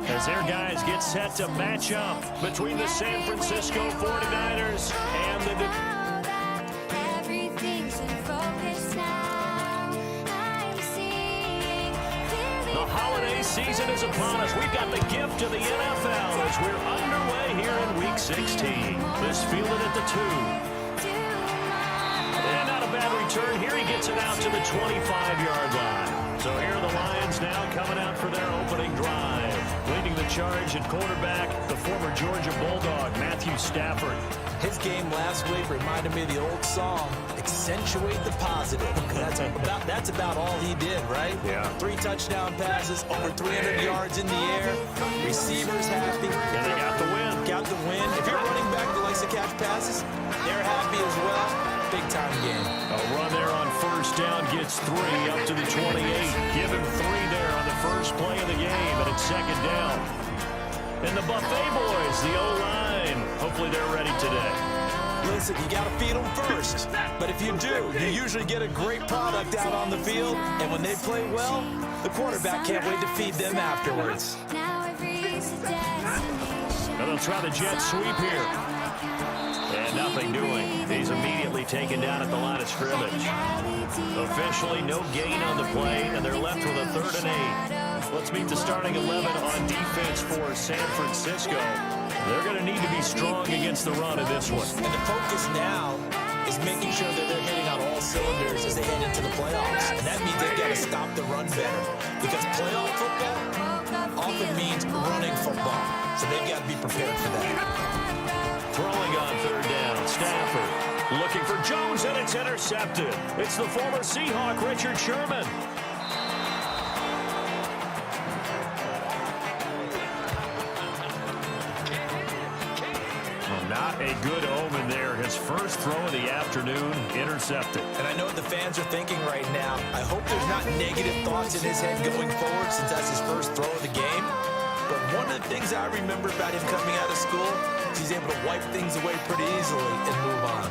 as their guys get set to match up between the San Francisco 49ers and the... The holiday season is upon us. We've got the gift of the NFL as we're underway here in Week 16. This fielded at the 2. And not a bad return. Here he gets it out to the 25-yard line. So here are the Lions now coming out for their opening drive. Leading the charge at quarterback, the former Georgia Bulldog, Matthew Stafford. His game last week reminded me of the old song, accentuate the positive. That's about all he did, right? Yeah. 3 touchdown passes, over 300 yards in the air. Receivers happy. And they got the win. Got the win. If you're a running back that likes to catch passes, they're happy as well. Big-time game. A run there on first down gets 3 up to the 28. Give him 3 there on the first play of the game, and it's second down. And the Buffet boys, the O-line, hopefully they're ready today. Listen, you got to feed them first. But if you do, you usually get a great product out on the field. And when they play well, the quarterback can't wait to feed them afterwards. Now they'll try the jet sweep here. And nothing doing. He's immediately taken down at the line of scrimmage. Officially, no gain on the play, and they're left with a 3rd and 8. Let's meet the starting 11 on defense for San Francisco. They're going to need to be strong against the run in this one. And the focus now is making sure that they're hitting on all cylinders as they head into the playoffs. And that means they've got to stop the run better. Because playoff football often means running football. So they've got to be prepared for that. Throwing on 3rd down, Stafford looking for Jones, and it's intercepted. It's the former Seahawk, Richard Sherman. Not a good omen there. His first throw of the afternoon, intercepted. And I know what the fans are thinking right now. I hope there's not negative thoughts in his head going forward since that's his first throw of the game. But one of the things I remember about him coming out of school is he's able to wipe things away pretty easily and move on.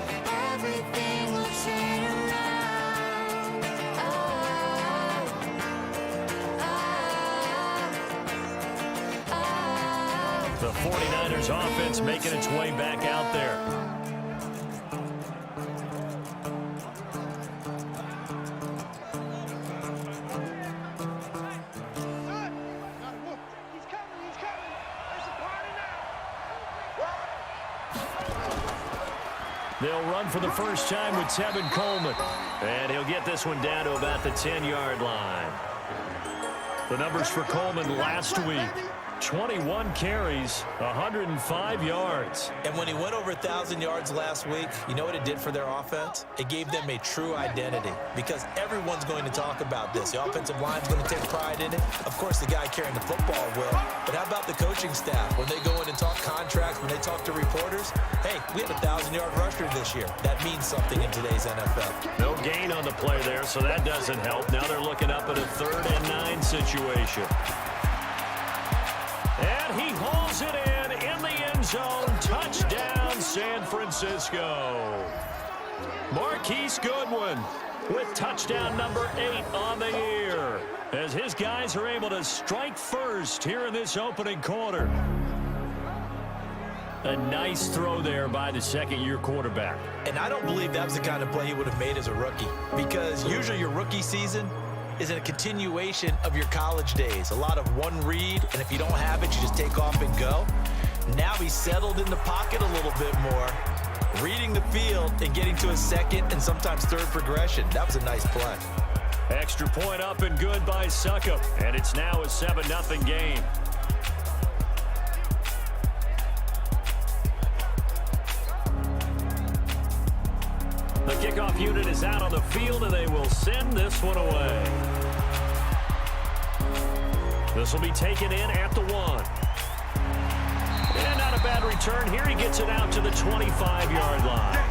The 49ers offense making its way back out there. They'll run for the first time with Tevin Coleman. And he'll get this one down to about the 10-yard line. The numbers for Coleman last week. 21 carries, 105 yards. And when he went over 1,000 yards last week, you know what it did for their offense? It gave them a true identity because everyone's going to talk about this. The offensive line's going to take pride in it. Of course, the guy carrying the football will. But how about the coaching staff? When they go in and talk contracts, when they talk to reporters, hey, we had a 1,000-yard rusher this year. That means something in today's NFL. No gain on the play there, so that doesn't help. Now they're looking up at a 3rd and 9 situation. And he hauls it in the end zone. Touchdown, San Francisco. Marquise Goodwin with touchdown number 8 on the year as his guys are able to strike first here in this opening quarter. A nice throw there by the second-year quarterback. And I don't believe that was the kind of play he would have made as a rookie because usually your rookie season is a continuation of your college days. A lot of one read, and if you don't have it, you just take off and go. Now he's settled in the pocket a little bit more, reading the field and getting to a second and sometimes third progression. That was a nice play. Extra point up and good by Suckup, and it's now a 7-0 game. The kickoff unit is out on the field, and they will send this one away. This will be taken in at the 1. And not a bad return. Here he gets it out to the 25-yard line.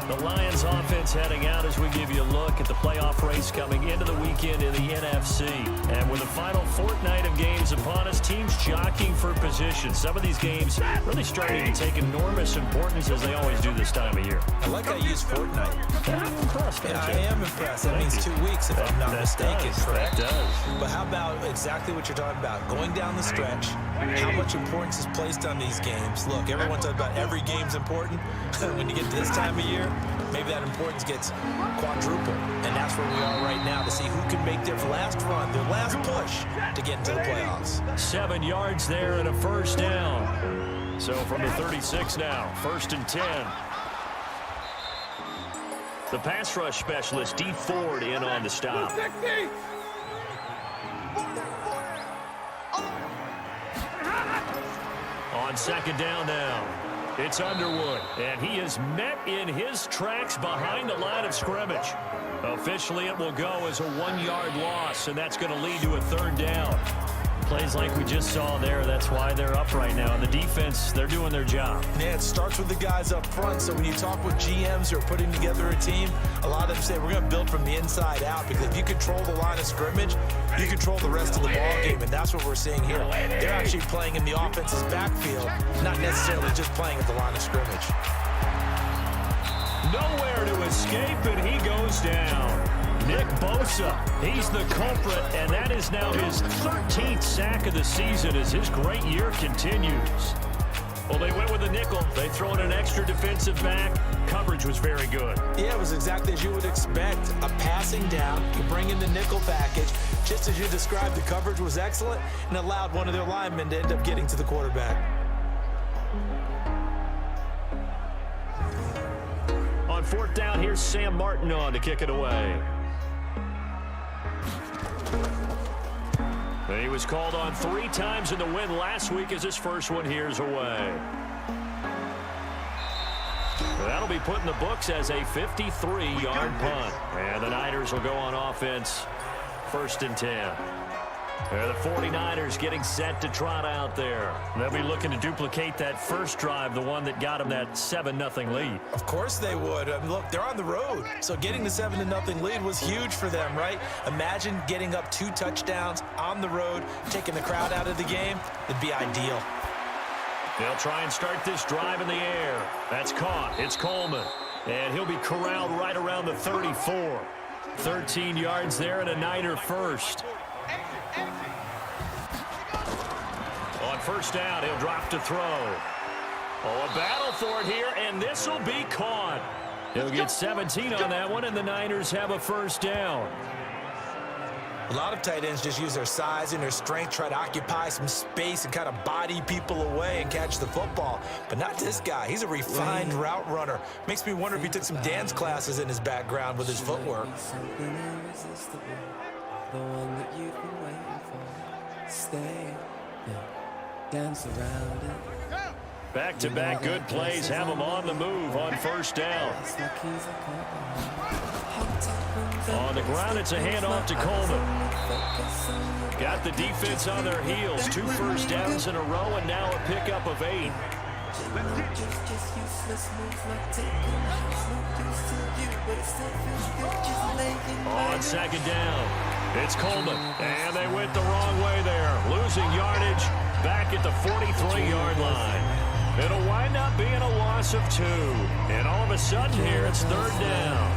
The Lions offense heading out as we give you a look at the playoff race coming into the weekend in the NFC. And with the final fortnight of games upon us, teams jockeying for position. Some of these games really starting to take enormous importance as they always do this time of year. I like how you use fortnight. I'm impressed. Yeah, I am impressed. That means 2 weeks if I'm not mistaken, correct? That does. But how about exactly what you're talking about? Going down the stretch, how much importance is placed on these games? Look, everyone talks about every game's important. When you get to this time of year, maybe that importance gets quadrupled. And that's where we are right now to see who can make their last run, their last push to get into the playoffs. 7 yards there and a first down. So from the 36 now, 1st and 10. The pass rush specialist, D. Ford, in on the stop. On 2nd down now, it's Underwood, and he is met in his tracks behind the line of scrimmage. Officially, it will go as a 1-yard loss, and that's going to lead to a 3rd down. Plays like we just saw there, that's why they're up right now. And the defense, they're doing their job. Yeah, it starts with the guys up front. So when you talk with GMs who are putting together a team, a lot of them say we're going to build from the inside out, because if you control the line of scrimmage, you control the rest of the ball game, and that's what we're seeing here. They're actually playing in the offense's backfield, not necessarily just playing at the line of scrimmage. Nowhere to escape, and he goes down. Nick Bosa, he's the culprit, and that is now his 13th sack of the season as his great year continues. Well, they went with a nickel. They throw in an extra defensive back. Coverage was very good. Yeah, it was exactly as you would expect. A passing down, you bring in the nickel package. Just as you described, the coverage was excellent and allowed one of their linemen to end up getting to the quarterback. On 4th down, here's Sam Martin on to kick it away. He was called on 3 times in the win last week as his first one here's away. That'll be put in the books as a 53-yard punt. And the Niners will go on offense, 1st and 10. The 49ers getting set to trot out there. They'll be looking to duplicate that first drive, the one that got them that 7-0 lead. Of course they would. I mean, look, they're on the road. So getting the 7-0 lead was huge for them, right? Imagine getting up 2 touchdowns on the road, taking the crowd out of the game. It'd be ideal. They'll try and start this drive in the air. That's caught. It's Coleman. And he'll be corralled right around the 34. 13 yards there and a Niner first. On 1st down, he'll drop to throw. Oh, a battle for it here, and this will be caught. He'll get 17 on that one, and the Niners have a 1st down. A lot of tight ends just use their size and their strength, try to occupy some space and kind of body people away and catch the football. But not this guy. He's a refined route runner. Makes me wonder if he took some dance classes in his background with his footwork. Dance around it. Back-to-back good plays have him on the move on 1st down. On the ground, it's a handoff to Coleman. Got the defense on their heels. 2 first downs in a row, and now a pickup of 8. On 2nd down, it's Coleman, and they went the wrong way there. Losing yardage back at the 43-yard line. It'll wind up being a loss of 2. And all of a sudden here, it's 3rd down.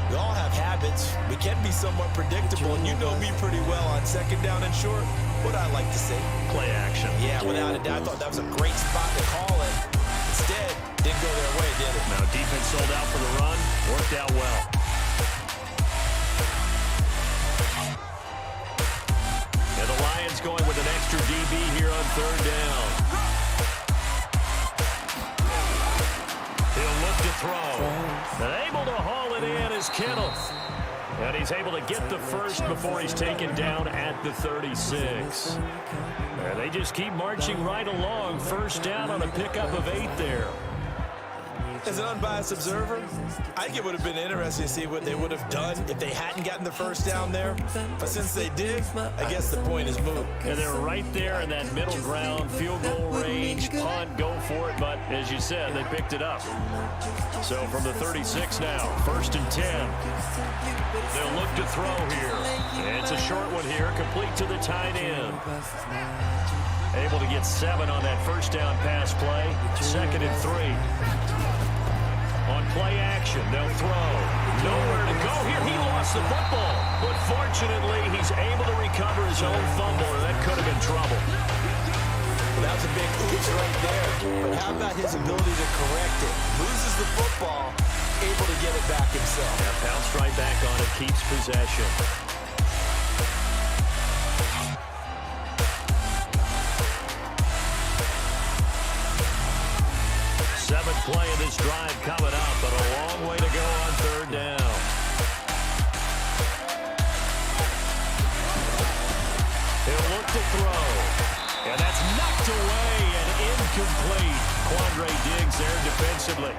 We all have habits. We can be somewhat predictable, and you know me pretty well on 2nd down and short. What I like to see. Play action. Yeah, without a doubt. I thought that was a great spot to call it. Instead, didn't go their way, did it? Now defense sold out for the run. Worked out well. And the Lions going with an extra DB here on 3rd down. He'll look to throw. And able to haul it in is Kittle. And he's able to get the first before he's taken down at the 36. And they just keep marching right along. 1st down on a pickup of 8 there. As an unbiased observer, I think it would have been interesting to see what they would have done if they hadn't gotten the first down there. But since they did, I guess the point is moot. And they're right there in that middle ground, field goal range, punt, go for it. But as you said, they picked it up. So from the 36 now, 1st and 10. They'll look to throw here. And it's a short one here, complete to the tight end. Able to get 7 on that first down pass play. 2nd and 3. On play action, they'll throw. Nowhere to go here. He lost the football. But fortunately, he's able to recover his own fumble, or that could have been trouble. Well, that was a big oops right there. But how about his ability to correct it? Loses the football, able to get it back himself. Yeah, bounced right back on it, keeps possession. Seventh play of this drive coming up, but a long way to go on 3rd down. He'll look to throw. And that's knocked away and incomplete. Quandre Diggs there defensively.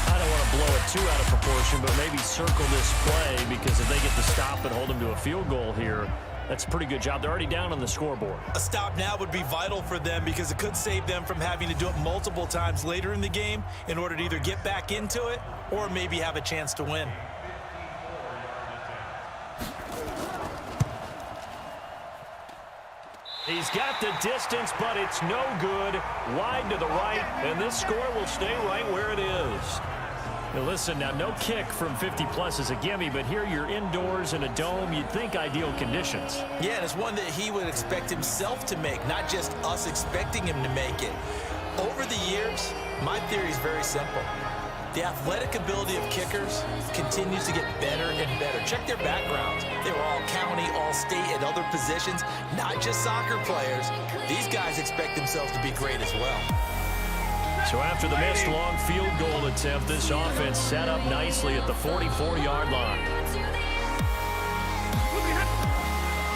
I don't want to blow it too out of proportion, but maybe circle this play, because if they get the stop and hold them to a field goal here, that's a pretty good job. They're already down on the scoreboard. A stop now would be vital for them, because it could save them from having to do it multiple times later in the game in order to either get back into it or maybe have a chance to win. He's got the distance, but it's no good. Wide to the right, and this score will stay right where it is. Now listen, now no kick from 50-plus is a gimme, but here you're indoors in a dome. You'd think ideal conditions. Yeah, and it's one that he would expect himself to make, not just us expecting him to make it. Over the years, my theory is very simple. The athletic ability of kickers continues to get better and better. Check their backgrounds. They were all county, all state, at other positions, not just soccer players. These guys expect themselves to be great as well. So after the missed long field goal attempt, this offense set up nicely at the 44-yard line.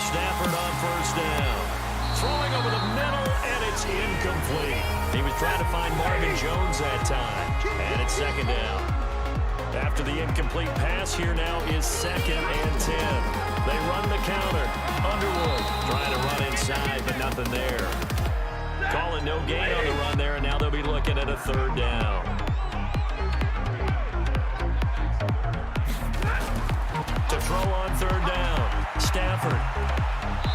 Stafford on 1st down. Throwing over the middle, and it's incomplete. He was trying to find Marvin Jones that time. And it's 2nd down. After the incomplete pass, here now is 2nd and 10. They run the counter. Underwood trying to run inside, but nothing there. Calling no gain on the run there, and now they'll be looking at a 3rd down. To throw on 3rd down, Stafford.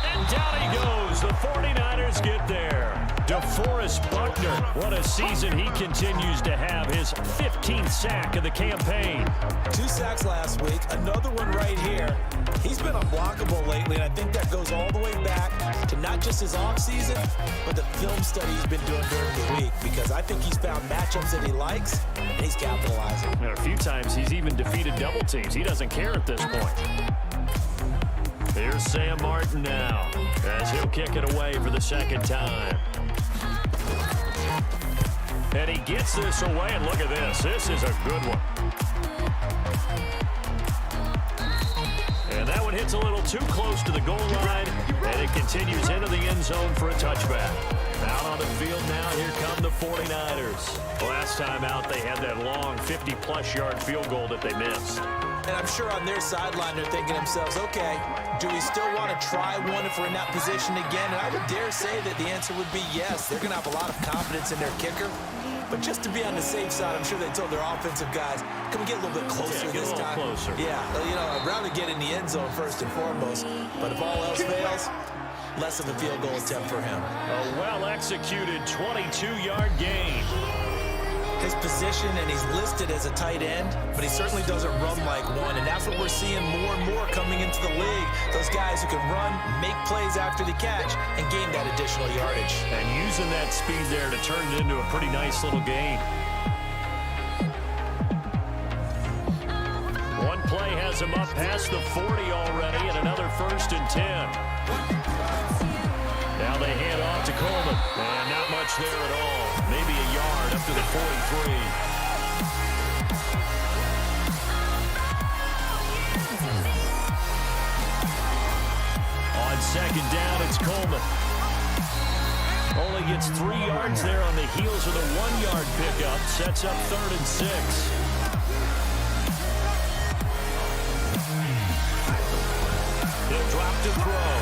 And down he goes. The 49ers get there. DeForest Buckner, what a season he continues to have. His 15th sack of the campaign. 2 sacks last week, another one right here. He's been unblockable lately, and I think that goes all the way back to not just his offseason, but the film study he's been doing during the week, because I think he's found matchups that he likes, and he's capitalizing. And a few times he's even defeated double teams. He doesn't care at this point. Here's Sam Martin now, as he'll kick it away for the 2nd time. And he gets this away, and look at this. This is a good one. And that one hits a little too close to the goal line, and it continues into the end zone for a touchback. Out on the field now, here come the 49ers. Last time out, they had that long 50-plus yard field goal that they missed. And I'm sure on their sideline, they're thinking to themselves, okay, do we still want to try one if we're in that position again? And I would dare say that the answer would be yes. They're going to have a lot of confidence in their kicker. But just to be on the safe side, I'm sure they told their offensive guys, can we get a little bit closer this time? Closer. Yeah, you know, I'd rather get in the end zone first and foremost. But if all else fails, less of a field goal attempt for him. A well-executed 22-yard gain. His position, and he's listed as a tight end, but he certainly doesn't run like one, and that's what we're seeing more and more coming into the league. Those guys who can run, make plays after the catch, and gain that additional yardage. And using that speed there to turn it into a pretty nice little gain. One play has him up past the 40 already, and another 1st and 10. Now they hand off to Coleman, and not much there at all. Maybe a yard up to the 43. On 2nd down, it's Coleman. Only gets 3 yards there on the heels of the 1-yard pickup. Sets up 3rd and 6. He'll drop to throw.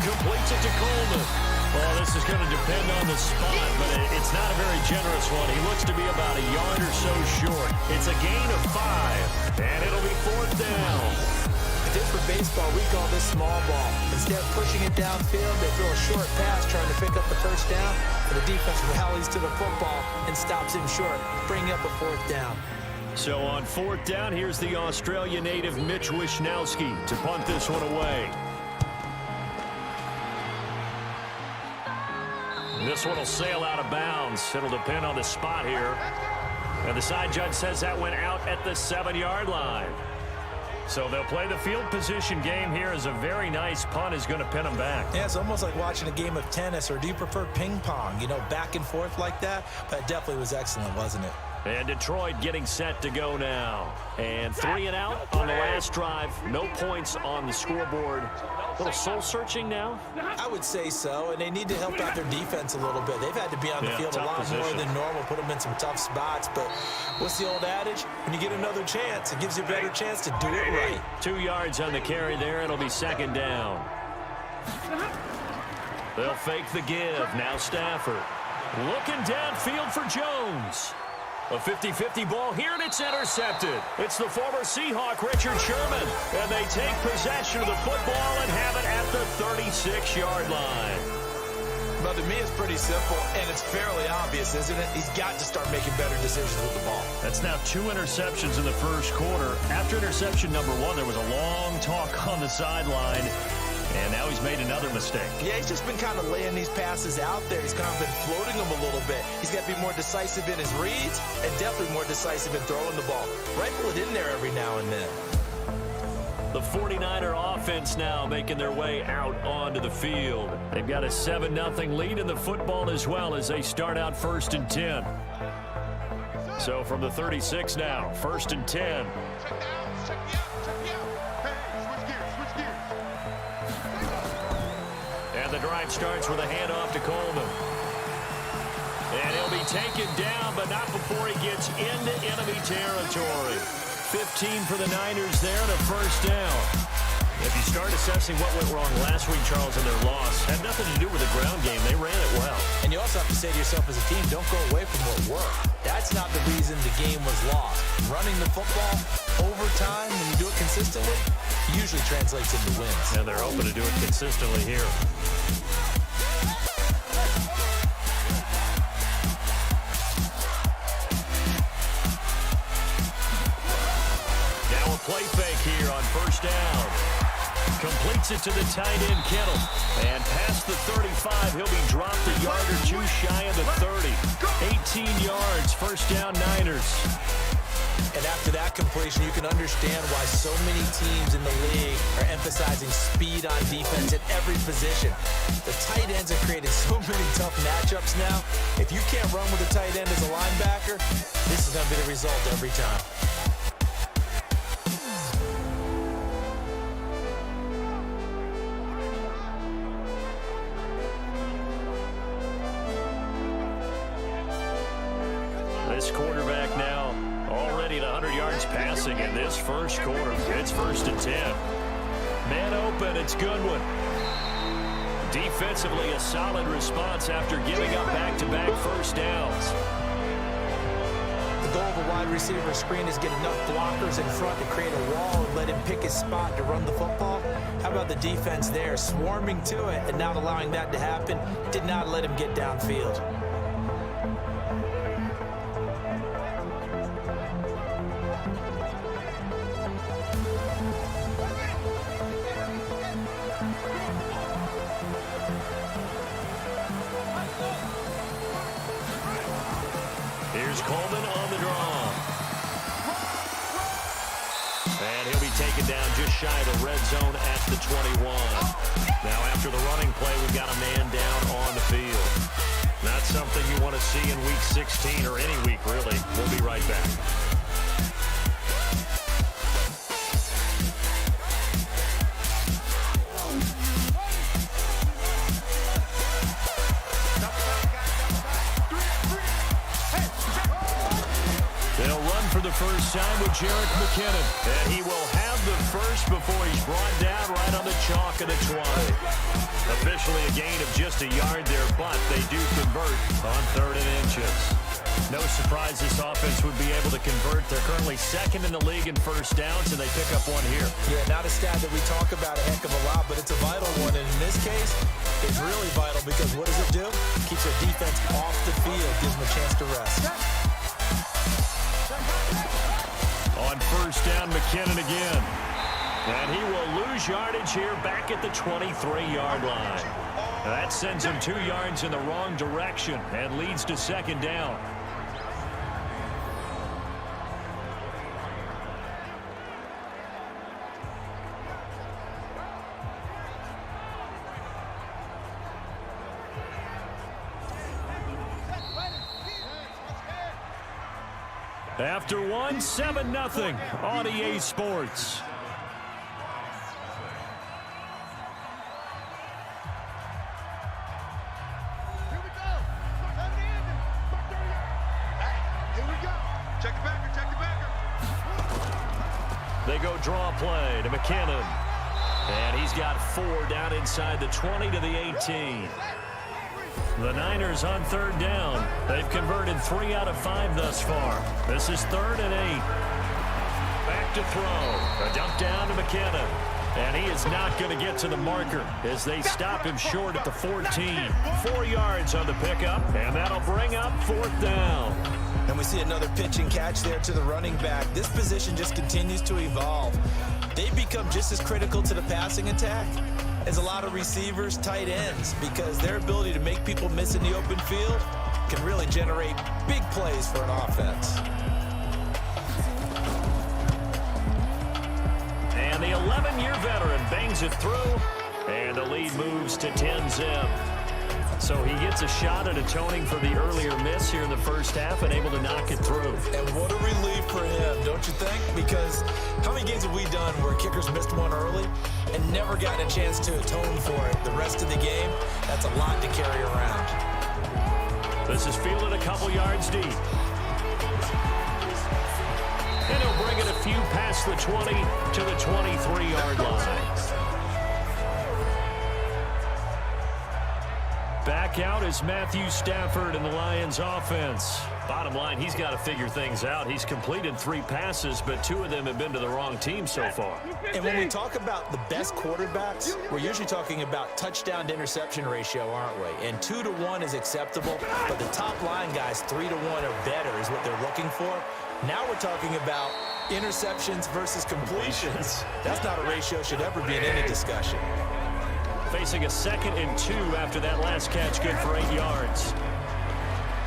Completes it to Coleman. Well, this is going to depend on the spot, but it's not a very generous one. He looks to be about a yard or so short. It's a gain of 5, and it'll be 4th down. I think for baseball, we call this small ball. Instead of pushing it downfield, they throw a short pass trying to pick up the 1st down, and the defense rallies to the football and stops him short, bringing up a 4th down. So on 4th down, here's the Australia native Mitch Wishnowski to punt this one away. This one will sail out of bounds. It'll depend on the spot here. And the side judge says that went out at the 7-yard line. So they'll play the field position game here as a very nice punt is going to pin them back. Yeah, it's almost like watching a game of tennis, or do you prefer ping pong? You know, back and forth like that? But it definitely was excellent, wasn't it? And Detroit getting set to go now. And 3 and out on the last drive. No points on the scoreboard. A little soul-searching now? I would say so, and they need to help out their defense a little bit. They've had to be on the field a lot more than normal, put them in some tough spots. But what's the old adage? When you get another chance, it gives you a better chance to do it right. 2 yards on the carry there. It'll be 2nd down. They'll fake the give. Now Stafford. Looking downfield for Jones. A 50-50 ball here, and it's intercepted. It's the former Seahawk, Richard Sherman. And they take possession of the football and have it at the 36-yard line. But to me, it's pretty simple, and it's fairly obvious, isn't it? He's got to start making better decisions with the ball. That's now 2 interceptions in the 1st quarter. After interception number 1, there was a long talk on the sideline. And now he's made another mistake. Yeah, he's just been kind of laying these passes out there. He's kind of been floating them a little bit. He's got to be more decisive in his reads and definitely more decisive in throwing the ball. Rifle it in there every now and then. The 49er offense now making their way out onto the field. They've got a 7-0 lead in the football as well as they start out 1st and 10. So from the 36 now, 1st and 10. The drive starts with a handoff to Coleman. And he'll be taken down, but not before he gets into enemy territory. 15 for the Niners there and a 1st down. If you start assessing what went wrong last week, Charles, in their loss, had nothing to do with the ground game. They ran it well. And you also have to say to yourself as a team, don't go away from what worked. That's not the reason the game was lost. Running the football over time, when you do it consistently, usually translates into wins. And they're hoping to do it consistently here. Now a play fake here on 1st down. Completes it to the tight end, Kittle. And past the 35, he'll be dropped a yard or 2 shy of the 30. 18 yards, 1st down Niners. And after that completion, you can understand why so many teams in the league are emphasizing speed on defense at every position. The tight ends have created so many tough matchups now. If you can't run with a tight end as a linebacker, this is going to be the result every time. This quarterback now already at 100 yards passing in this 1st quarter. It's 1st and 10. Man open, it's Goodwin. Defensively, a solid response after giving up back-to-back 1st downs. The goal of a wide receiver screen is get enough blockers in front to create a wall and let him pick his spot to run the football. How about the defense there, swarming to it and not allowing that to happen? Did not let him get downfield. Here's Coleman on the draw. And he'll be taken down just shy of the red zone at the 21. Now after the running play, we've got a man down on the field. Not something you want to see in Week 16 or any week, really. We'll be right back. first time with Jerick McKinnon. And he will have the first before he's brought down right on the chalk of the 20. Officially a gain of just a yard there, but they do convert on 3rd and inches. No surprise this offense would be able to convert. They're currently 2nd in the league in first downs, and they pick up one here. Yeah, not a stat that we talk about a heck of a lot, but it's a vital one. And in this case, it's really vital because what does it do? Keeps their defense off the field, gives them a chance to rest. On first down, McKinnon again. And he will lose yardage here back at the 23-yard line. That sends him 2 yards in the wrong direction and leads to 2nd down. After one, 7-0 on EA Sports. They go draw play to McKinnon. And he's got 4 down inside the 20 to the 18. The Niners on 3rd down. They've converted 3 out of 5 thus far. This is 3rd and 8. Back to throw. A dump down to McKinnon. And he is not going to get to the marker as they stop him short at the 14. 4 yards on the pickup, and that'll bring up 4th down. And we see another pitch and catch there to the running back. This position just continues to evolve. They've become just as critical to the passing attack as a lot of receivers, tight ends, because their ability to make people miss in the open field can really generate big plays for an offense. And the 11-year veteran bangs it through, and the lead moves to 10-zip. So he gets a shot at atoning for the earlier miss here in the first half and able to knock it through. And what a relief for him, don't you think? Because how many games have we done where kickers missed one early and never gotten a chance to atone for it the rest of the game? That's a lot to carry around. This is fielded a couple yards deep. And he'll bring it a few past the 20 to the 23-yard line. Back out is Matthew Stafford in the Lions offense. Bottom line, he's got to figure things out. He's completed 3 passes, but 2 of them have been to the wrong team so far. And when we talk about the best quarterbacks, we're usually talking about touchdown to interception ratio, aren't we? And 2 to 1 is acceptable, but the top line guys, 3 to 1 or better is what they're looking for. Now we're talking about interceptions versus completions. That's not a ratio should ever be in any discussion. Facing a 2nd and 2 after that last catch, good for 8 yards.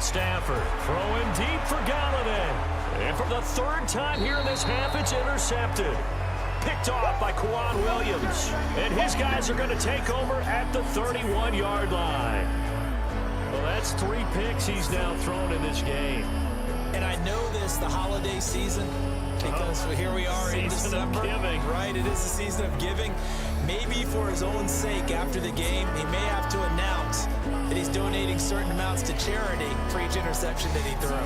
Stafford throwing deep for Galladay. And for the 3rd time here in this half, it's intercepted. Picked off by Quan Williams. And his guys are going to take over at the 31-yard line. Well, that's 3 picks he's now thrown in this game. And I know this, the holiday season, because here we are in December. Right, it is the season of giving. Maybe for his own sake, after the game, he may have to announce that he's donating certain amounts to charity for each interception that he threw.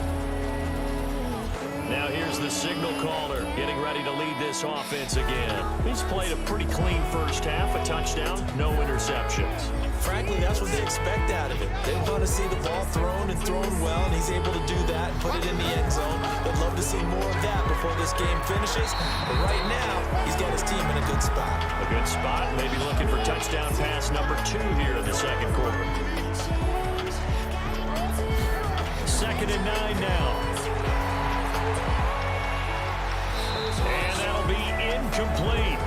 Now here's the signal caller getting ready to lead this offense again. He's played a pretty clean first half, a touchdown, no interceptions. Frankly, that's what they expect out of it. They want to see the ball thrown and thrown well, and he's able to do that and put it in the end zone. They'd love to see more of that before this game finishes. But right now, he's got his team in a good spot. A good spot, maybe looking for touchdown pass number 2 here in the 2nd quarter. 2nd and 9 now. And that'll be incomplete.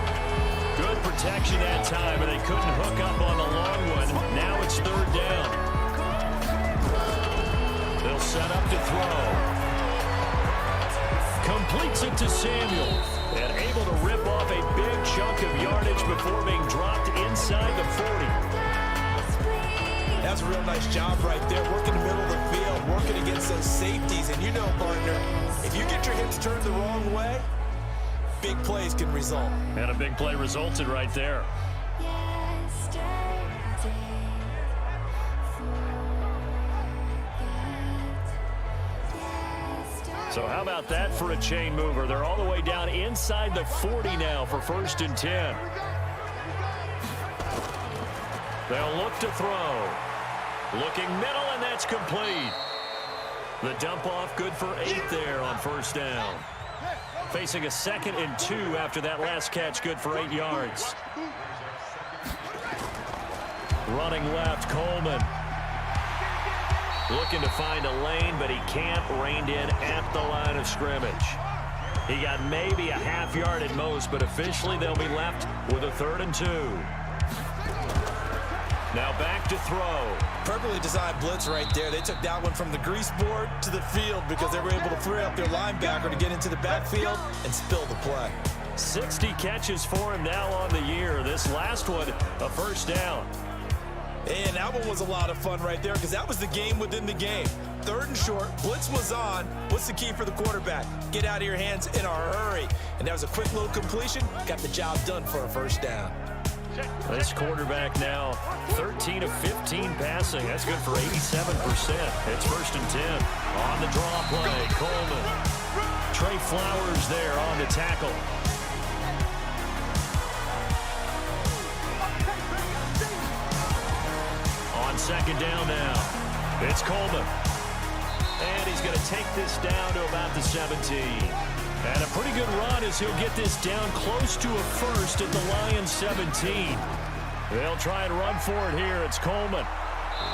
Good protection that time, and they couldn't hook up on the long one. Now it's 3rd down. They'll set up to throw. Completes it to Samuel. And able to rip off a big chunk of yardage before being dropped inside the 40. That's a real nice job right there. Working the middle of the field, working against those safeties. And you know, partner, if you get your hips turned the wrong way, big plays can result. And a big play resulted right there. So how about that for a chain mover? They're all the way down inside the 40 now for 1st and 10. They'll look to throw. Looking middle, and that's complete. The dump off good for 8 there on 1st down. Facing a 2nd and 2 after that last catch, good for 8 yards. Running left, Coleman. Looking to find a lane, but he can't. Reined in at the line of scrimmage. He got maybe a half yard at most, but officially they'll be left with a 3rd and 2. Now back to throw. Perfectly designed blitz right there. They took that one from the grease board to the field because they were able to free up their linebacker to get into the backfield and spill the play. 60 catches for him now on the year. This last one, a 1st down. And that one was a lot of fun right there because that was the game within the game. 3rd and short, blitz was on. What's the key for the quarterback? Get out of your hands in a hurry. And that was a quick little completion. Got the job done for a 1st down. This quarterback now 13 of 15 passing. That's good for 87%. It's 1st and 10. On the draw play, Coleman. Trey Flowers there on the tackle. On 2nd down now, it's Coleman. And he's going to take this down to about the 17. And a pretty good run as he'll get this down close to a 1st at the Lions 17. They'll try and run for it here. It's Coleman.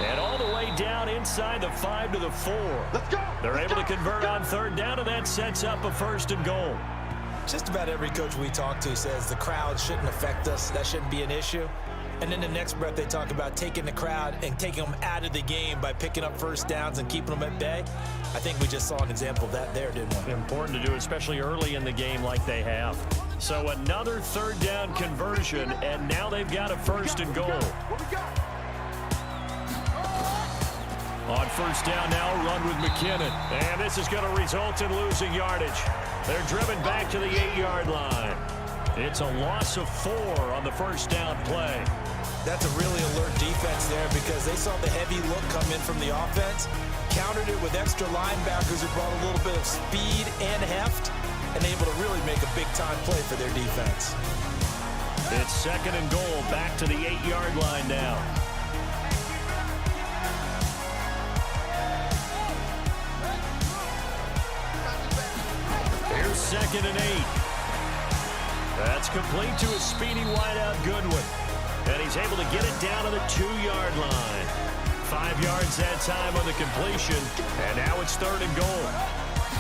And all the way down inside the 5 to the 4. Let's go. They're able to convert on 3rd down, and that sets up a 1st and goal. Just about every coach we talk to says the crowd shouldn't affect us. That shouldn't be an issue. And then the next breath they talk about taking the crowd and taking them out of the game by picking up 1st downs and keeping them at bay. I think we just saw an example of that there, didn't we? Important to do, especially early in the game like they have. So another 3rd down conversion, and now they've got a 1st and goal. On 1st down now, run with McKinnon. And this is going to result in losing yardage. They're driven back to the 8-yard line. It's a loss of 4 on the 1st down play. That's a really alert defense there because they saw the heavy look come in from the offense, countered it with extra linebackers who brought a little bit of speed and heft, and able to really make a big-time play for their defense. It's 2nd and goal, back to the 8-yard line now. Here's 2nd and 8. That's complete to a speedy wideout Goodwin. And he's able to get it down to the 2-yard line. 5 yards that time on the completion. And now it's 3rd and goal.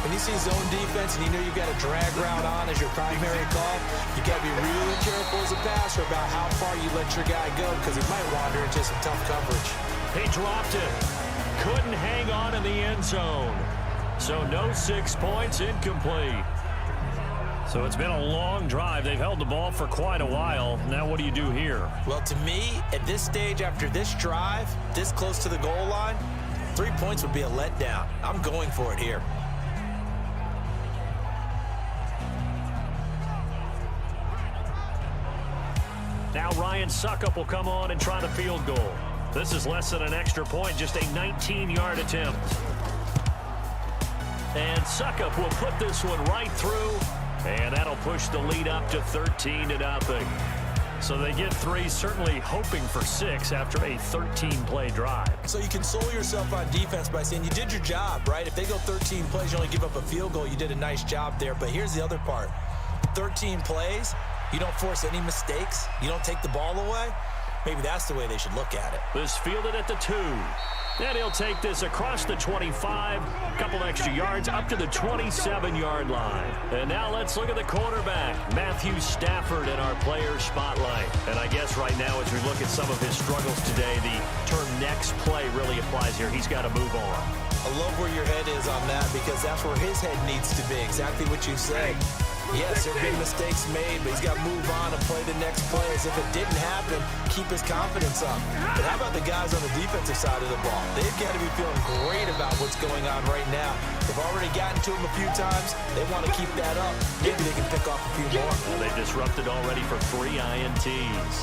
When you see zone defense and you know you've got a drag route on as your primary call, you got to be really careful as a passer about how far you let your guy go because he might wander into some tough coverage. He dropped it. Couldn't hang on in the end zone. So no 6 points, incomplete. So it's been a long drive. They've held the ball for quite a while. Now what do you do here? Well, to me, at this stage, after this drive, this close to the goal line, 3 points would be a letdown. I'm going for it here. Now Ryan Suckup will come on and try the field goal. This is less than an extra point, just a 19-yard attempt. And Suckup will put this one right through. And that'll push the lead up to 13-0. So they get 3, certainly hoping for 6 after a 13-play drive. So you console yourself on defense by saying you did your job, right? If they go 13 plays, you only give up a field goal, you did a nice job there. But here's the other part. 13 plays, you don't force any mistakes, you don't take the ball away. Maybe that's the way they should look at it. This fielded at the 2. And he'll take this across the 25, a couple extra yards up to the 27-yard line. And now let's look at the quarterback, Matthew Stafford, in our player spotlight. And I guess right now as we look at some of his struggles today, the term next play really applies here. He's got to move on. I love where your head is on that because that's where his head needs to be, exactly what you said. Yes, there have been mistakes made, but he's got to move on and play the next play as if it didn't happen, keep his confidence up. But how about the guys on the defensive side of the ball? They've got to be feeling great about what's going on right now. They've already gotten to him a few times. They want to keep that up. Maybe they can pick off a few more. Well, they disrupted already for 3 INTs.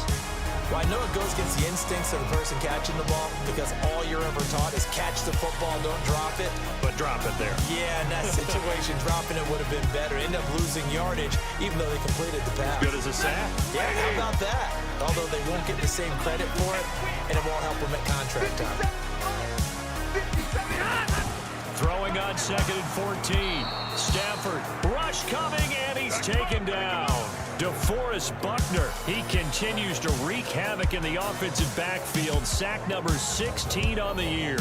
Well, I know it goes against the instincts of the person catching the ball because all you're ever taught is catch the football, don't drop it. But drop it there. Yeah, in that situation, dropping it would have been better. End up losing yardage, even though they completed the pass. Good as a sack. Yeah, how about that? Although they won't get the same credit for it, and it won't help them at contract time. Throwing on 2nd and 14. Stafford, rush coming, and he's taken down. DeForest Buckner, he continues to wreak havoc in the offensive backfield. Sack number 16 on the year.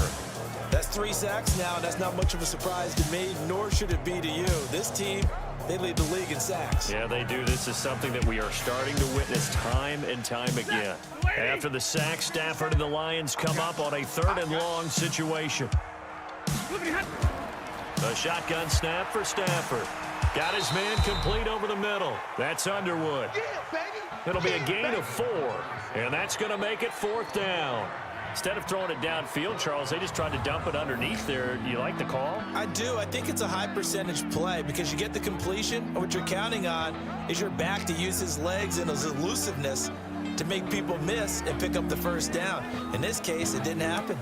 That's 3 sacks now, and that's not much of a surprise to me, nor should it be to you. This team, they lead the league in sacks. Yeah, they do. This is something that we are starting to witness time and time again. After the sack, Stafford and the Lions come up on a 3rd and long situation. A shotgun snap for Stafford. Got his man complete over the middle. That's Underwood. It'll be a gain of 4, and that's going to make it 4th down. Instead of throwing it downfield, Charles, they just tried to dump it underneath there. You like the call? I do. I think it's a high percentage play because you get the completion, and what you're counting on is your back to use his legs and his elusiveness to make people miss and pick up the 1st down. In this case, it didn't happen.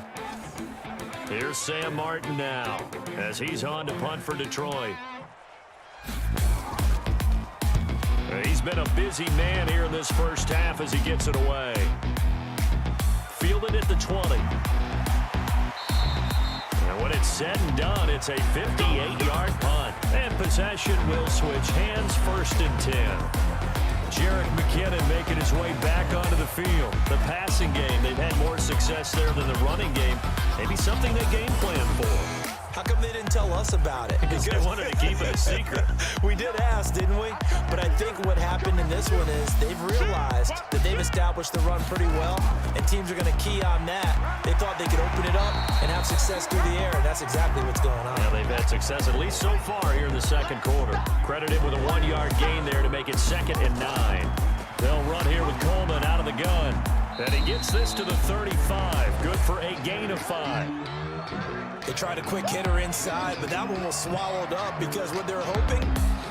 Here's Sam Martin now as he's on to punt for Detroit. He's been a busy man here in this first half as he gets it away. Fielded at the 20. And when it's said and done, it's a 58-yard punt. And possession will switch hands, 1st and 10. Jerick McKinnon making his way back onto the field. The passing game, they've had more success there than the running game. Maybe something they game plan for. How come they didn't tell us about it? Because they wanted to keep it a secret. We did ask, didn't we? But I think what happened in this one is they've realized that they've established the run pretty well, and teams are going to key on that. They thought they could open it up and have success through the air, and that's exactly what's going on. Yeah, they've had success at least so far here in the 2nd quarter. Credited with a 1-yard gain there to make it 2nd and 9. They'll run here with Coleman out of the gun. And he gets this to the 35. Good for a gain of 5. They tried a quick hitter inside, but that one was swallowed up because what they're hoping,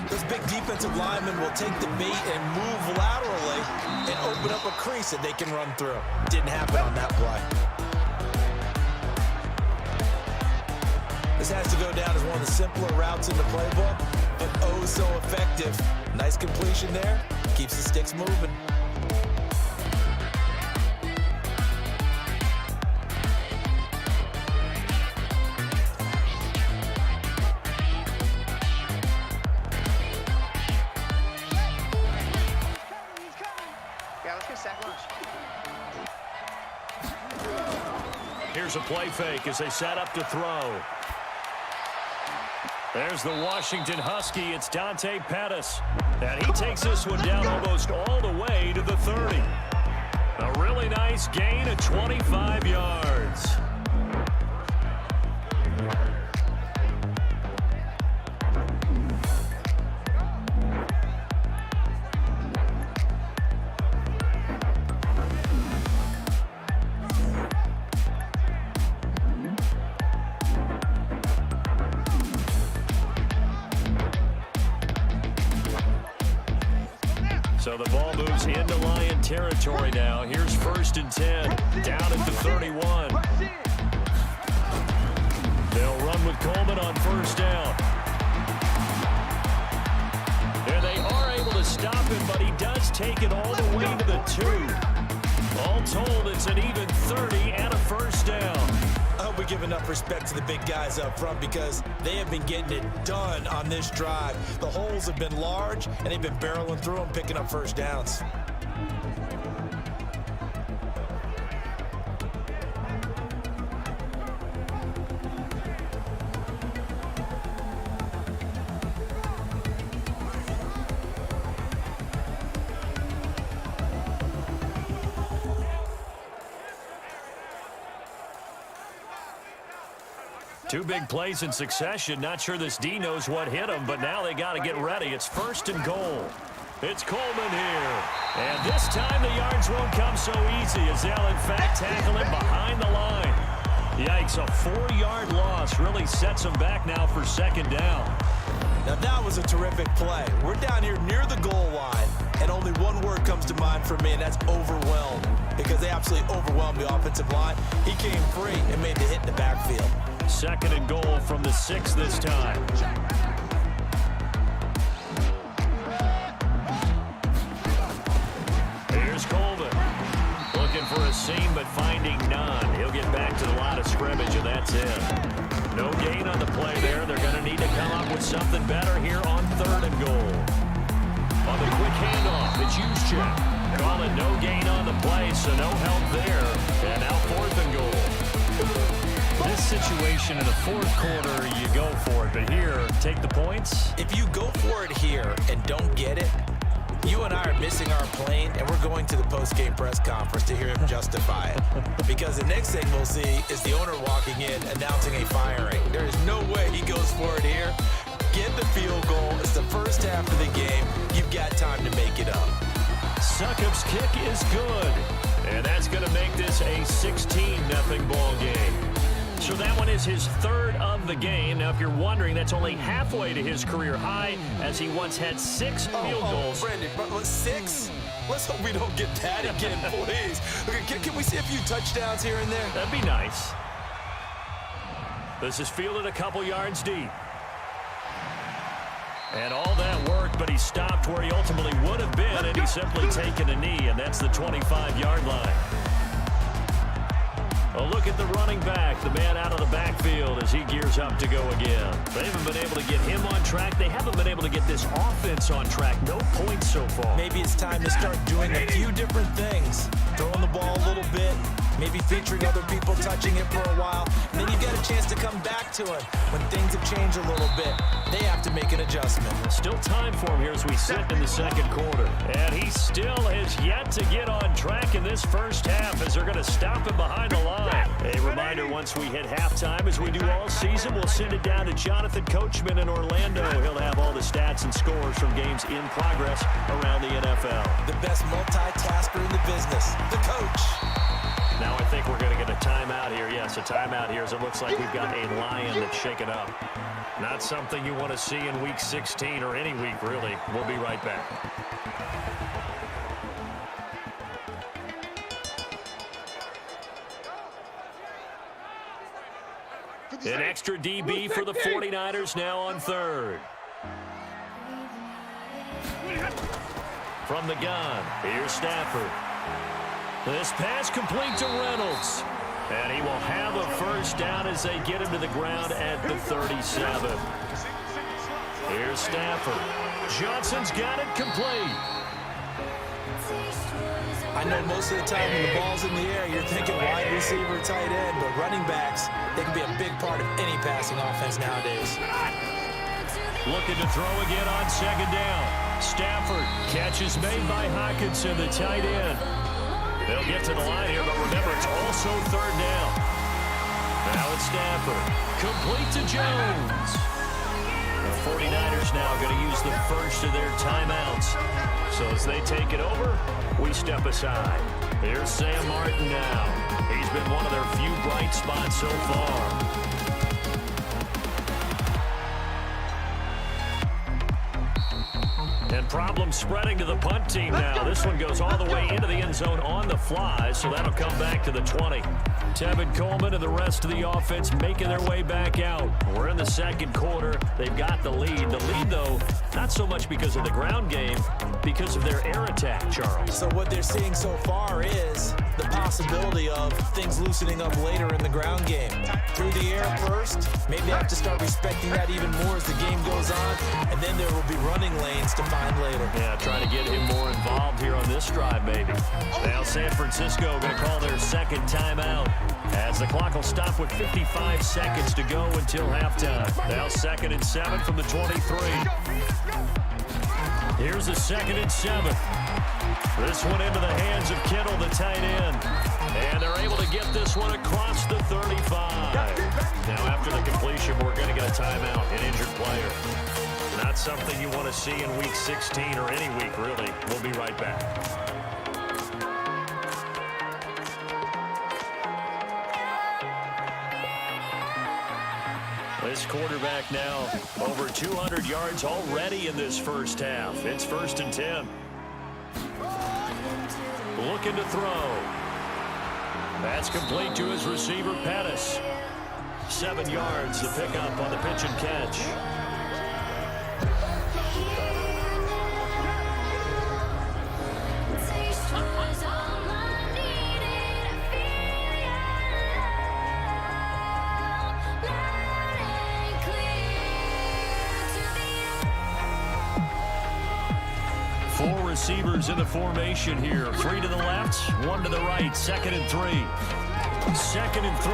those big defensive linemen will take the bait and move laterally and open up a crease that they can run through. Didn't happen on that play. This has to go down as one of the simpler routes in the playbook, but oh so effective. Nice completion there. Keeps the sticks moving. Here's a play fake as they set up to throw. There's the Washington Husky. It's Dante Pettis. And he takes this one down almost all the way to the 30. A really nice gain of 25 yards. So the ball moves into Lion territory now. Here's 1st and 10, down at the 31. They'll run with Coleman on 1st down. And they are able to stop him, but he does take it all the way to the 2. All told, it's an even 30 and a 1st down. I hope we give enough respect to the big guys up front because they have been getting it done on this drive. The holes have been large, and they've been barreling through them, picking up 1st downs. Two big plays in succession. Not sure this D knows what hit him, but now they got to get ready. It's 1st and goal. It's Coleman here. And this time the yards won't come so easy as they'll, in fact, tackle him behind the line. Yikes, a 4-yard loss really sets them back now for 2nd down. Now that was a terrific play. We're down here near the goal line. And only one word comes to mind for me, and that's overwhelmed, because they absolutely overwhelmed the offensive line. He came free and made the hit in the backfield. 2nd and goal from the 6 this time. Here's Coleman. Looking for a seam, but finding none. He'll get back to the line of scrimmage, and that's it. No gain on the play there. They're going to need to come up with something better here on 3rd and goal. On the quick handoff, it's Juszczyk. Call it no gain on the play, so no help there. And now 4th and goal. This situation in the 4th quarter, you go for it. But here, take the points. If you go for it here and don't get it, you and I are missing our plane, and we're going to the post-game press conference to hear him justify it. Because the next thing we'll see is the owner walking in announcing a firing. There is no way he goes for it here. Get the field goal. It's the first half of the game. You've got time to make it up. Succop's kick is good. And that's going to make this a 16-0 ball game. So that one is his 3rd of the game. Now, if you're wondering, that's only halfway to his career high, as he once had 6 field goals. Brendan, 6? Let's hope we don't get that again, please. Okay, can we see a few touchdowns here and there? That'd be nice. This is fielded a couple yards deep. And all that worked, but he stopped where he ultimately would have been, and he's simply taken a knee, and that's the 25-yard line. A look at the running back, the man out of the backfield as he gears up to go again. They haven't been able to get him on track. They haven't been able to get this offense on track. No points so far. Maybe it's time to start doing a few different things. Throwing the ball a little bit, maybe featuring other people touching it for a while, and then you get a chance to come back to it when things have changed a little bit. They have to make an adjustment. Still time for him here as we sit in the 2nd quarter. And he still has yet to get on track in this first half as they're going to stop him behind the line. A reminder, once we hit halftime, as we do all season, we'll send it down to Jonathan Coachman in Orlando. He'll have all the stats and scores from games in progress around the NFL. The best multitasker in the business, the coach. Now I think we're going to get a timeout here. Yes, a timeout here as it looks like we've got a lion that's shaken up. Not something you want to see in Week 16 or any week, really. We'll be right back. An extra DB for the 49ers now on 3rd. From the gun, here's Stafford. This pass complete to Reynolds. And he will have a first down as they get him to the ground at the 37. Here's Stafford. Johnson's got it complete. I know most of the time when the ball's in the air, you're thinking wide receiver, tight end, but running backs, they can be a big part of any passing offense nowadays. Looking to throw again on 2nd down. Stafford, catch is made by Hockenson, the tight end. They'll get to the line here, but remember, it's also 3rd down. Now it's Stafford. Complete to Jones. The 49ers now going to use the first of their timeouts. So as they take it over, we step aside. Here's Sam Martin now. He's been one of their few bright spots so far. And problems spreading to the punt team now. This one goes all the way into the end zone on the fly, so that'll come back to the 20. Tevin Coleman and the rest of the offense making their way back out. We're in the 2nd quarter. They've got the lead. The lead, though, not so much because of the ground game, because of their air attack, Charles. So what they're seeing so far is the possibility of things loosening up later in the ground game. Through the air first, maybe they have to start respecting that even more as the game goes on, and then there will be running lanes to find later. Yeah, trying to get him more involved here on this drive, maybe. Now San Francisco going to call their 2nd timeout, as the clock will stop with 55 seconds to go until halftime. Now 2nd and 7 from the 23. Here's a 2nd and 7. This one into the hands of Kittle, the tight end. And they're able to get this one across the 35. Now after the completion, we're going to get a timeout, an injured player. Not something you want to see in Week 16 or any week, really. We'll be right back. This quarterback now over 200 yards already in this first half. It's 1st and 10. looking to throw. That's complete to his receiver, Pettis. 7 yards to pick up on the pitch and catch. Four receivers in the formation here. 3 to the left, 1 to the right. 2nd and 3. 2nd and 3.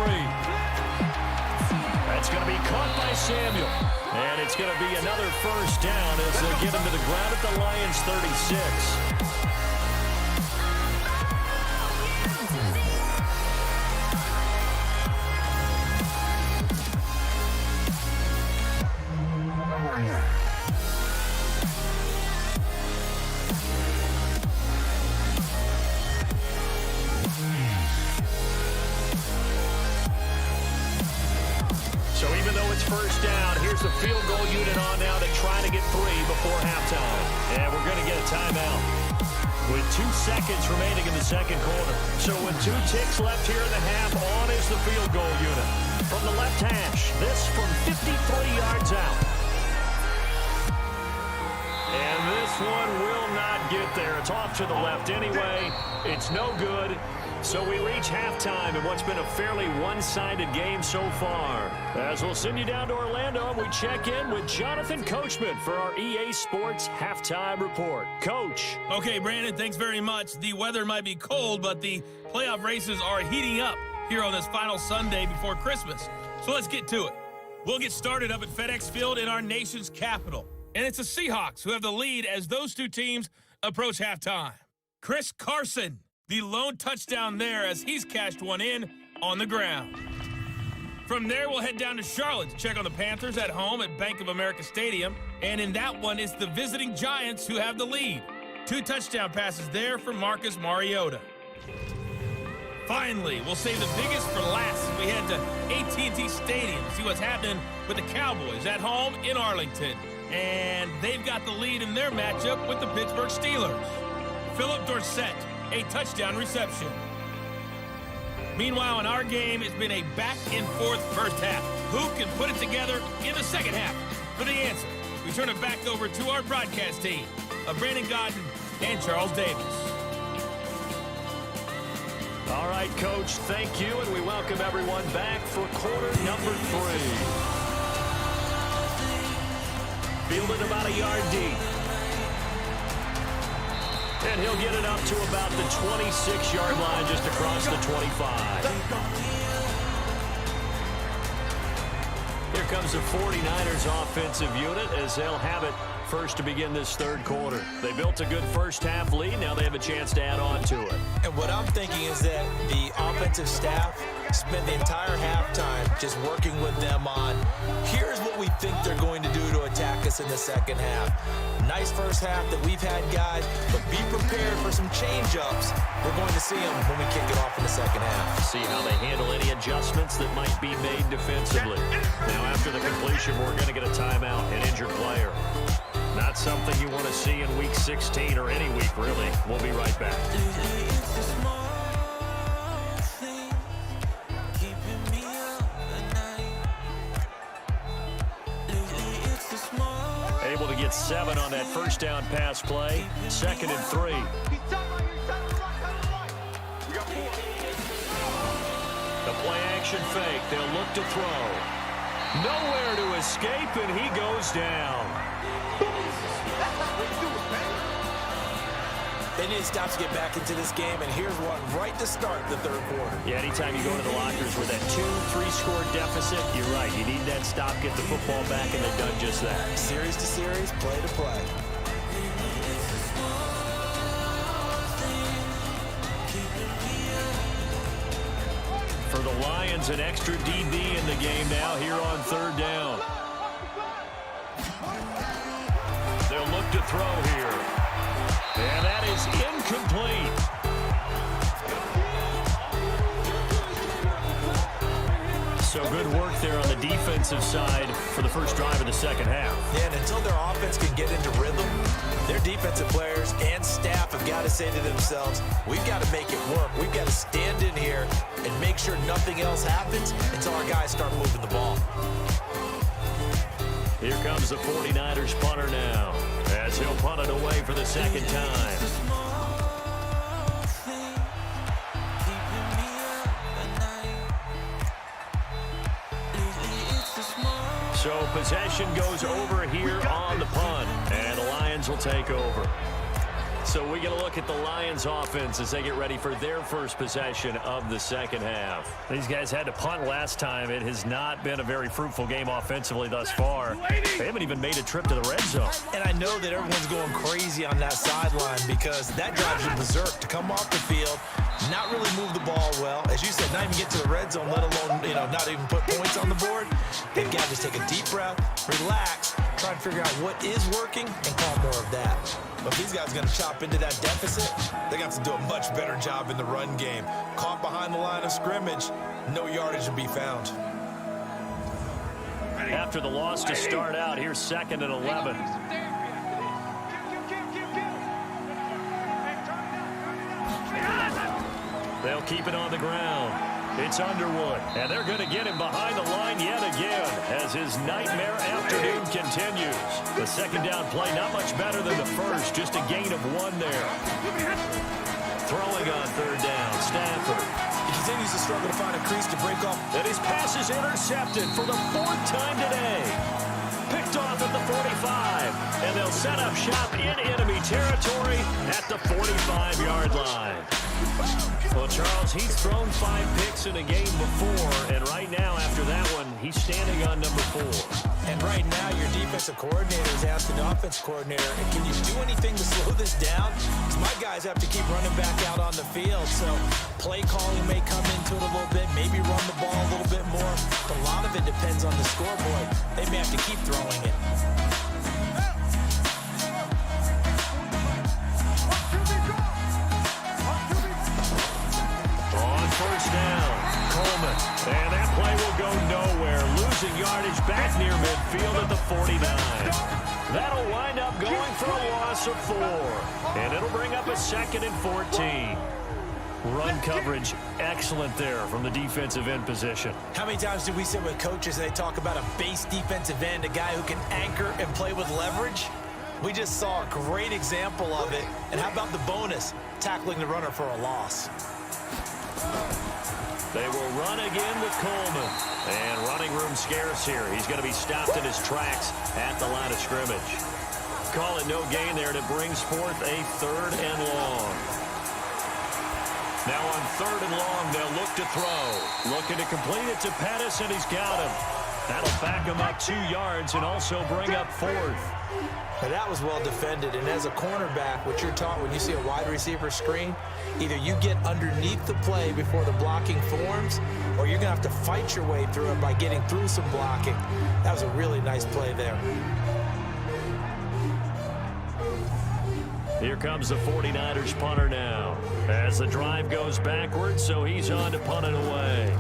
That's going to be caught by Samuel. And it's going to be another first down as they get him to the ground at the Lions' 36. So even though it's first down, here's the field goal unit on now to try to get 3 before halftime. And we're going to get a timeout with 2 seconds remaining in the second quarter. So with 2 ticks left here in the half, on is the field goal unit. From the left hash, this from 53 yards out. And this one will not get there. It's off to the left anyway. It's no good. So we reach halftime in what's been a fairly one-sided game so far. As we'll send you down to Orlando, we check in with Jonathan Coachman for our EA Sports Halftime Report. Coach. Okay, Brandon, thanks very much. The weather might be cold, but the playoff races are heating up here on this final Sunday before Christmas. So let's get to it. We'll get started up at FedEx Field in our nation's capital. And it's the Seahawks who have the lead as those 2 teams approach halftime. Chris Carson, the lone touchdown there as he's cashed one in on the ground. From there, we'll head down to Charlotte to check on the Panthers at home at Bank of America Stadium. And in that one, it's the visiting Giants who have the lead. 2 touchdown passes there for Marcus Mariota. Finally, we'll save the biggest for last as we head to AT&T Stadium to see what's happening with the Cowboys at home in Arlington. And they've got the lead in their matchup with the Pittsburgh Steelers. Philip Dorsett, a touchdown reception. Meanwhile, in our game, it's been a back-and-forth first half. Who can put it together in the second half? For the answer, we turn it back over to our broadcast team of Brandon Godden and Charles Davis. All right, Coach, thank you, and we welcome everyone back for quarter number 3. Fielded about a yard deep. And he'll get it up to about the 26-yard line just across the 25. Here comes the 49ers offensive unit as they'll have it first to begin this third quarter. They built a good first half lead. Now they have a chance to add on to it. And what I'm thinking is that the offensive staff spent the entire halftime just working with them on, here's what we think they're going to do to attack us in the second half. Nice first half that we've had, guys, but be prepared for some change-ups. We're going to see them when we kick it off in the second half. See how they handle any adjustments that might be made defensively. Now after the completion, we're going to get a timeout, an injured player. Not something you want to see in Week 16 or any week, really. We'll be right back. Able to get 7 on that first down pass play. 2nd and 3. The play action fake. They'll look to throw. Nowhere to escape, and he goes down. They need to stop to get back into this game, and here's one right to start the third quarter. Yeah, anytime you go to the lockers with that 2-3 score deficit, you're right. You need that stop, get the football back, and they've done just that. Series to series, play to play. For the Lions, an extra DB in the game now here on third down. They'll look to throw here. And that is incomplete. So good good work there on the defensive side for the first drive of the second half. Yeah, and until their offense can get into rhythm, their defensive players and staff have got to say to themselves, we've got to make it work. We've got to stand in here and make sure nothing else happens until our guys start moving the ball. Here comes the 49ers punter now, as he'll punt it away for the second time. So possession goes over here on the punt, and the Lions will take over. So we get a look at the Lions offense as they get ready for their first possession of the second half. These guys had to punt last time. It has not been a very fruitful game offensively thus far. They haven't even made a trip to the red zone. And I know that everyone's going crazy on that sideline because that drives you berserk to come off the field, not really move the ball well. As you said, not even get to the red zone, let alone, not even put points on the board. They've got to just take a deep breath, relax, try and figure out what is working and call more of that. But if these guys are going to chop into that deficit, they're going to have to do a much better job in the run game. Caught behind the line of scrimmage, no yardage to be found. After the loss to start out, here's 2nd and 11. They'll keep it on the ground. It's Underwood, and they're going to get him behind the line yet again as his nightmare afternoon continues. The second down play not much better than the first, just a gain of 1 there. Throwing on 3rd down, Stafford. He continues to struggle to find a crease to break off. And his pass is intercepted for the 4th time today. Picked off at the 45, and they'll set up shop in enemy territory at the 45-yard line. Well, Charles, he's thrown 5 picks in a game before, and right now, after that one, he's standing on number 4. And right now, your defensive coordinator is asking the offensive coordinator, can you do anything to slow this down? Because my guys have to keep running back out on the field, so play calling may come into it a little bit, maybe run the ball a little bit more, but a lot of it depends on the scoreboard. They may have to keep throwing it. First down, Coleman, and that play will go nowhere, losing yardage back near midfield at the 49. That'll wind up going for a loss of 4, and it'll bring up a 2nd and 14. Run coverage excellent there from the defensive end position. How many times do we sit with coaches and they talk about a base defensive end, a guy who can anchor and play with leverage? We just saw a great example of it, and how about the bonus, tackling the runner for a loss? They will run again with Coleman. And running room scarce here. He's going to be stopped in his tracks at the line of scrimmage. Call it no gain there, and it brings forth a 3rd and long. Now on 3rd and long, they'll look to throw. Looking to complete it to Pettis, and he's got him. That'll back him up 2 yards and also bring up 4th. Now that was well defended, and as a cornerback, what you're taught when you see a wide receiver screen, either you get underneath the play before the blocking forms, or you're going to have to fight your way through it by getting through some blocking. That was a really nice play there. Here comes the 49ers punter now. As the drive goes backwards, so he's on to punt it away.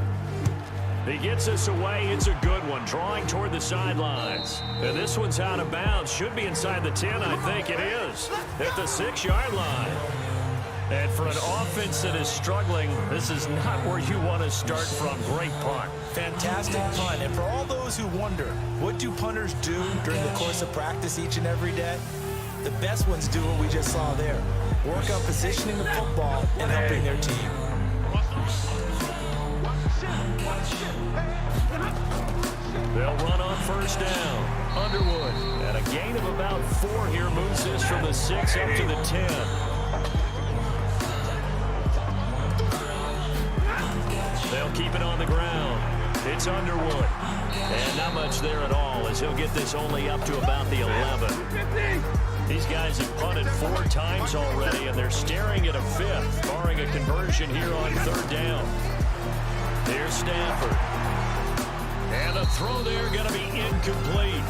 He gets us away. It's a good one, drawing toward the sidelines. And this one's out of bounds. Should be inside the 10, I think it is, at the 6-yard line. And for an offense that is struggling, this is not where you want to start from. Great punt. Fantastic punt. And for all those who wonder, what do punters do during the course of practice each and every day? The best ones do what we just saw there. Work on positioning the football and helping their team. They'll run on 1st down. Underwood. And a gain of about 4 here moves this from the 6 up to the 10. They'll keep it on the ground. It's Underwood. And not much there at all as he'll get this only up to about the 11. These guys have punted 4 times already, and they're staring at a 5th, barring a conversion here on 3rd down. Here's Stafford. And the throw there going to be incomplete.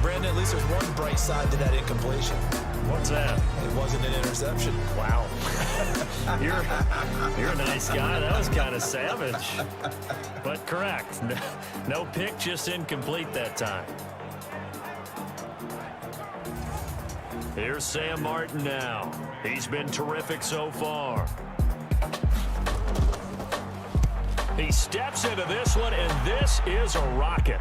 Brandon, at least there's one bright side to that incompletion. What's that? It wasn't an interception. Wow. You're a nice guy. That was kind of savage. But correct. No pick, just incomplete that time. Here's Sam Martin now. He's been terrific so far. He steps into this one, and this is a rocket.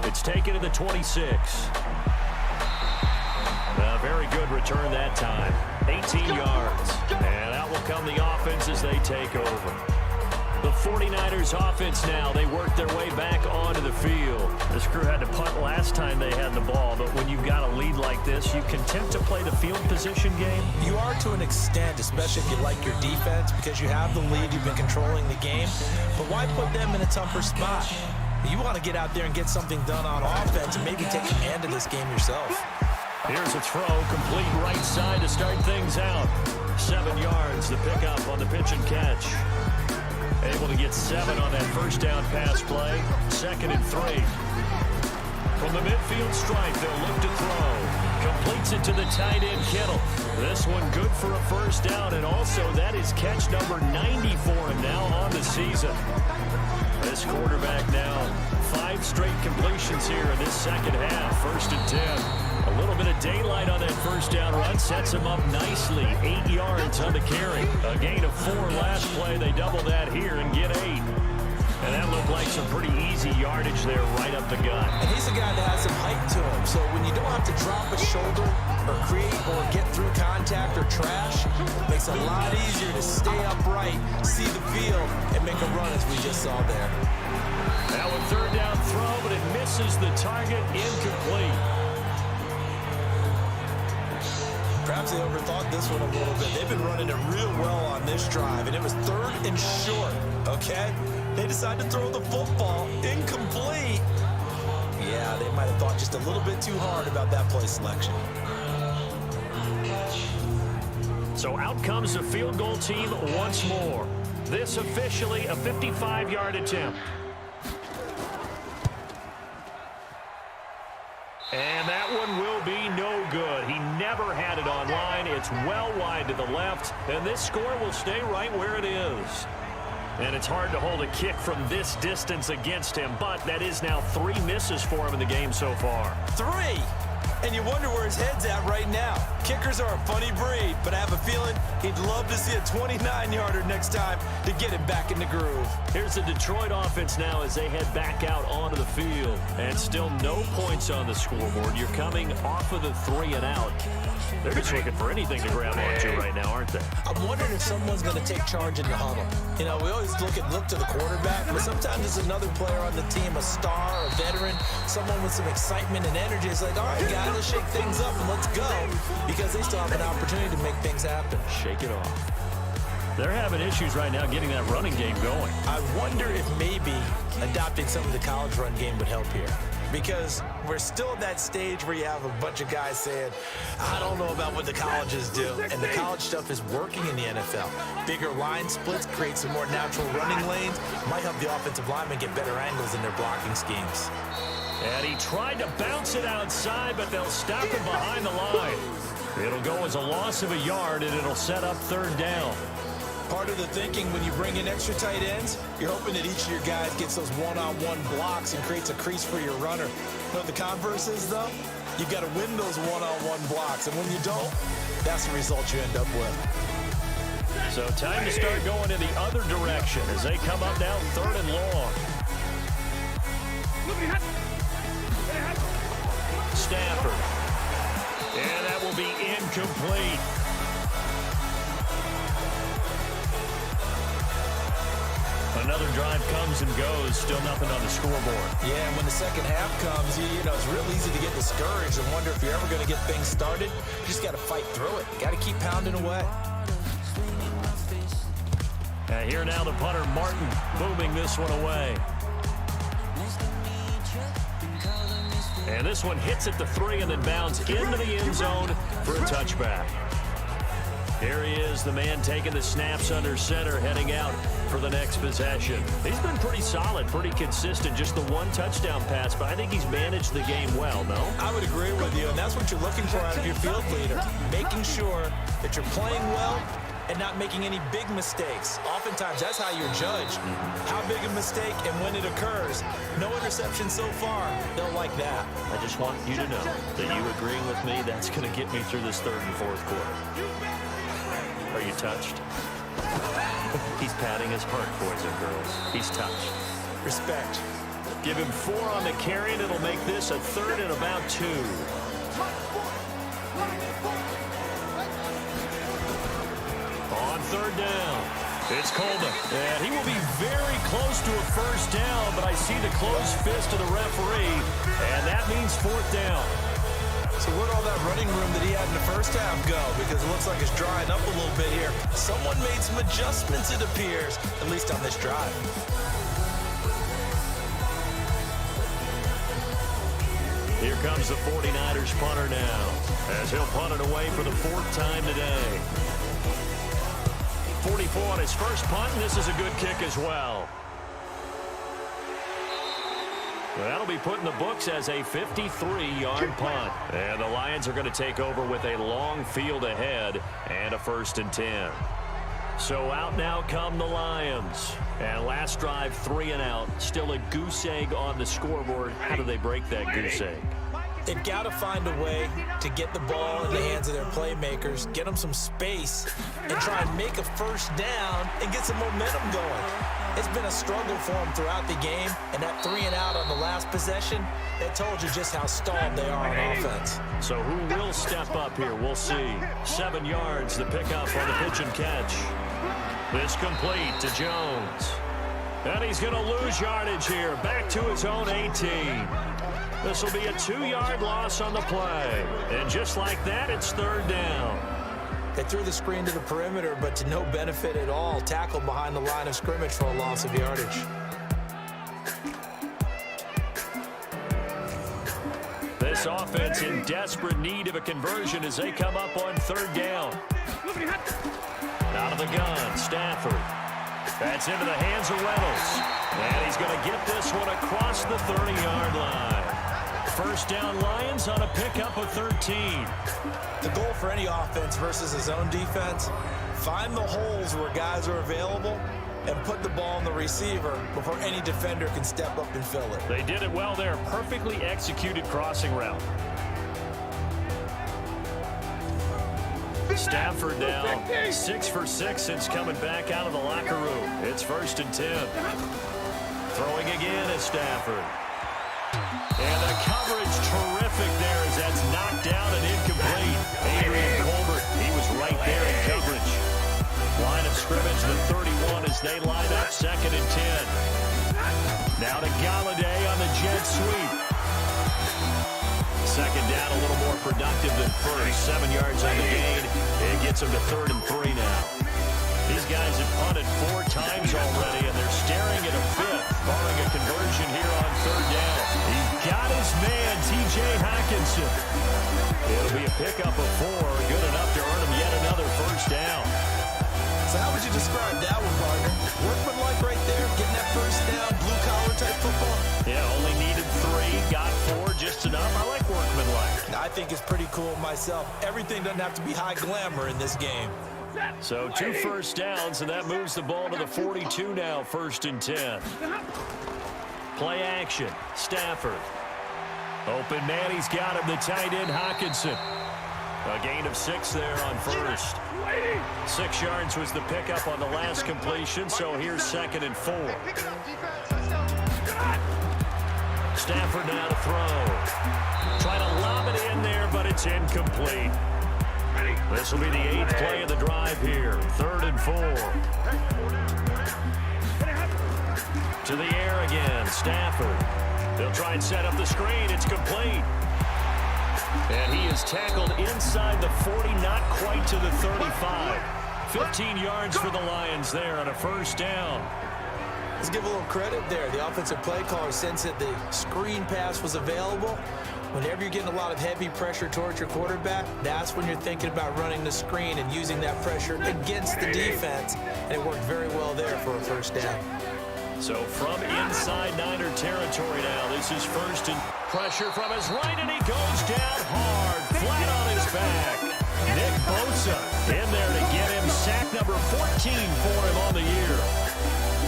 It's taken to the 26. A very good return that time. 18 yards. And out will come the offense as they take over. The 49ers offense now, they work their way back onto the field. This crew had to punt last time they had the ball, but when you've got a lead like this, you can tempt to play the field position game. You are to an extent, especially if you like your defense, because you have the lead, you've been controlling the game. But why put them in a tougher spot? You want to get out there and get something done on offense and maybe take command of this game yourself. Here's a throw, complete right side to start things out. 7 yards, the pickup on the pitch and catch. Able to get 7 on that first down pass play. 2nd and 3. From the midfield stripe, they'll look to throw. Completes it to the tight end, Kittle. This one good for a first down, and also that is catch number 90 for him now on the season. This quarterback now, 5 straight completions here in this second half. 1st and 10. A little bit of daylight on that first down run sets him up nicely. 8 yards on the carry. A gain of 4 last play. They double that here and get 8. And that looked like some pretty easy yardage there right up the gut. And he's a guy that has some height to him. So when you don't have to drop a shoulder or create or get through contact or trash, it makes it a lot easier to stay upright, see the field, and make a run as we just saw there. Now a 3rd down throw, but it misses the target, incomplete. Perhaps they overthought this one a little bit. They've been running it real well on this drive, and it was 3rd and short, okay? They decided to throw the football incomplete. Yeah, they might have thought just a little bit too hard about that play selection. So out comes the field goal team once more. This officially a 55-yard attempt. And that one will be no good. He never had it on line. It's well wide to the left, and this score will stay right where it is. And it's hard to hold a kick from this distance against him, but that is now 3 misses for him in the game so far. 3! And you wonder where his head's at right now. Kickers are a funny breed, but I have a feeling he'd love to see a 29-yarder next time to get him back in the groove. Here's the Detroit offense now as they head back out onto the field. And still no points on the scoreboard. You're coming off of the 3 and out. They're just looking for anything to grab onto right now, aren't they? I'm wondering if someone's going to take charge in the huddle. You know, we always look to the quarterback, but sometimes it's another player on the team, a star, a veteran, someone with some excitement and energy. It's like, all right, guys, let's shake things up and let's go, because they still have an opportunity to make things happen. Shake it off. They're having issues right now getting that running game going. I wonder if maybe adopting some of the college run game would help here. Because we're still at that stage where you have a bunch of guys saying, I don't know about what the colleges do. And the college stuff is working in the NFL. Bigger line splits create some more natural running lanes. Might help the offensive linemen get better angles in their blocking schemes. And he tried to bounce it outside, but they'll stop him behind the line. It'll go as a loss of a yard, and it'll set up 3rd down. Part of the thinking when you bring in extra tight ends, you're hoping that each of your guys gets those one-on-one blocks and creates a crease for your runner. You know what the converse is, though? You've got to win those one-on-one blocks, and when you don't, that's the result you end up with. So time to start going in the other direction as they come up now 3rd and long. Stafford. And that will be incomplete. Another drive comes and goes, still nothing on the scoreboard. Yeah, and when the second half comes, you know, it's real easy to get discouraged and wonder if you're ever going to get things started. You just got to fight through it. Got to keep pounding away. Here now the punter, Martin, booming this one away. And this one hits at the 3 and then bounds into the end zone for a touchback. Here he is, the man taking the snaps under center, heading out for the next possession. He's been pretty solid, pretty consistent, just the one touchdown pass, but I think he's managed the game well, no? I would agree with you, and that's what you're looking for out of your field leader, making sure that you're playing well and not making any big mistakes. Oftentimes, that's how you're judged. How big a mistake and when it occurs. No interception so far. They'll like that. I just want you to know that you agreeing with me, that's going to get me through this third and fourth quarter. Are you touched? He's patting his heart, boys and girls. He's touched. Respect. Give him 4 on the carry, and it'll make this a 3rd and about 2. On 3rd down, it's Coleman. And he will be very close to a first down, but I see the closed fist of the referee, and that means 4th down. So where'd all that running room that he had in the first half go? Because it looks like it's drying up a little bit here. Someone made some adjustments, it appears, at least on this drive. Here comes the 49ers punter now, as he'll punt it away for the 4th time today. 44 on his first punt, and this is a good kick as well. That'll be put in the books as a 53-yard punt. And the Lions are going to take over with a long field ahead and a 1st and 10. So out now come the Lions. And last drive, 3 and out. Still a goose egg on the scoreboard. How do they break that goose egg? They've got to find a way to get the ball in the hands of their playmakers, get them some space, and try and make a first down and get some momentum going. It's been a struggle for them throughout the game, and that 3 and out on the last possession, that told you just how stalled they are on offense. So who will step up here? We'll see. 7 yards, the pickup on the pitch and catch. This complete to Jones. And he's going to lose yardage here, back to his own 18. This will be a 2-yard loss on the play. And just like that, it's 3rd down. They threw the screen to the perimeter, but to no benefit at all. Tackled behind the line of scrimmage for a loss of yardage. This offense in desperate need of a conversion as they come up on 3rd down. Out of the gun, Stafford. That's into the hands of Reynolds. And he's going to get this one across the 30-yard line. 1st down Lions on a pickup of 13. The goal for any offense versus his own defense, find the holes where guys are available and put the ball in the receiver before any defender can step up and fill it. They did it well there. Perfectly executed crossing route. Stafford now 6 for 6 since coming back out of the locker room. It's 1st and 10. Throwing again is Stafford. And the coverage terrific there as that's knocked down and incomplete. Adrian Colbert, he was right there in coverage. Line of scrimmage, the 31 as they line up 2nd and 10. Now to Galladay on the jet sweep. 2nd down, a little more productive than first. 7 yards on the gain. It gets them to 3rd and 3 now. These guys have punted 4 times already, and they're staring at a 5th, barring a conversion here on 3rd down. He got his man, T.J. Hockenson. It'll be a pickup of 4, good enough to earn him yet another 1st down. So how would you describe that one, partner? Workmanlike right there, getting that 1st down, blue-collar type football? Yeah, only needed 3, got 4, just enough. I like workmanlike. I think it's pretty cool myself. Everything doesn't have to be high glamour in this game. So 2 first downs, and that moves the ball to the 42 now, 1st and 10. Play action, Stafford. Open man, he's got him, the tight end, Hockenson. A gain of 6 there on 1st. 6 yards was the pickup on the last completion, so here's 2nd and 4. Stafford now to throw. Trying to lob it in there, but it's incomplete. This will be the 8th play of the drive here. 3rd and 4. To the air again, Stafford. They'll try and set up the screen. It's complete. And he is tackled inside the 40, not quite to the 35. 15 yards for the Lions there on a 1st down. Let's give a little credit there. The offensive play caller sensed that the screen pass was available, Whenever you're getting a lot of heavy pressure towards your quarterback, that's when you're thinking about running the screen and using that pressure against the defense. And it worked very well there for a first down. So from inside Niner territory now, this is first and pressure from his right, and he goes down hard, flat on his back. Nick Bosa in there to get him sack number 14 for him on the year.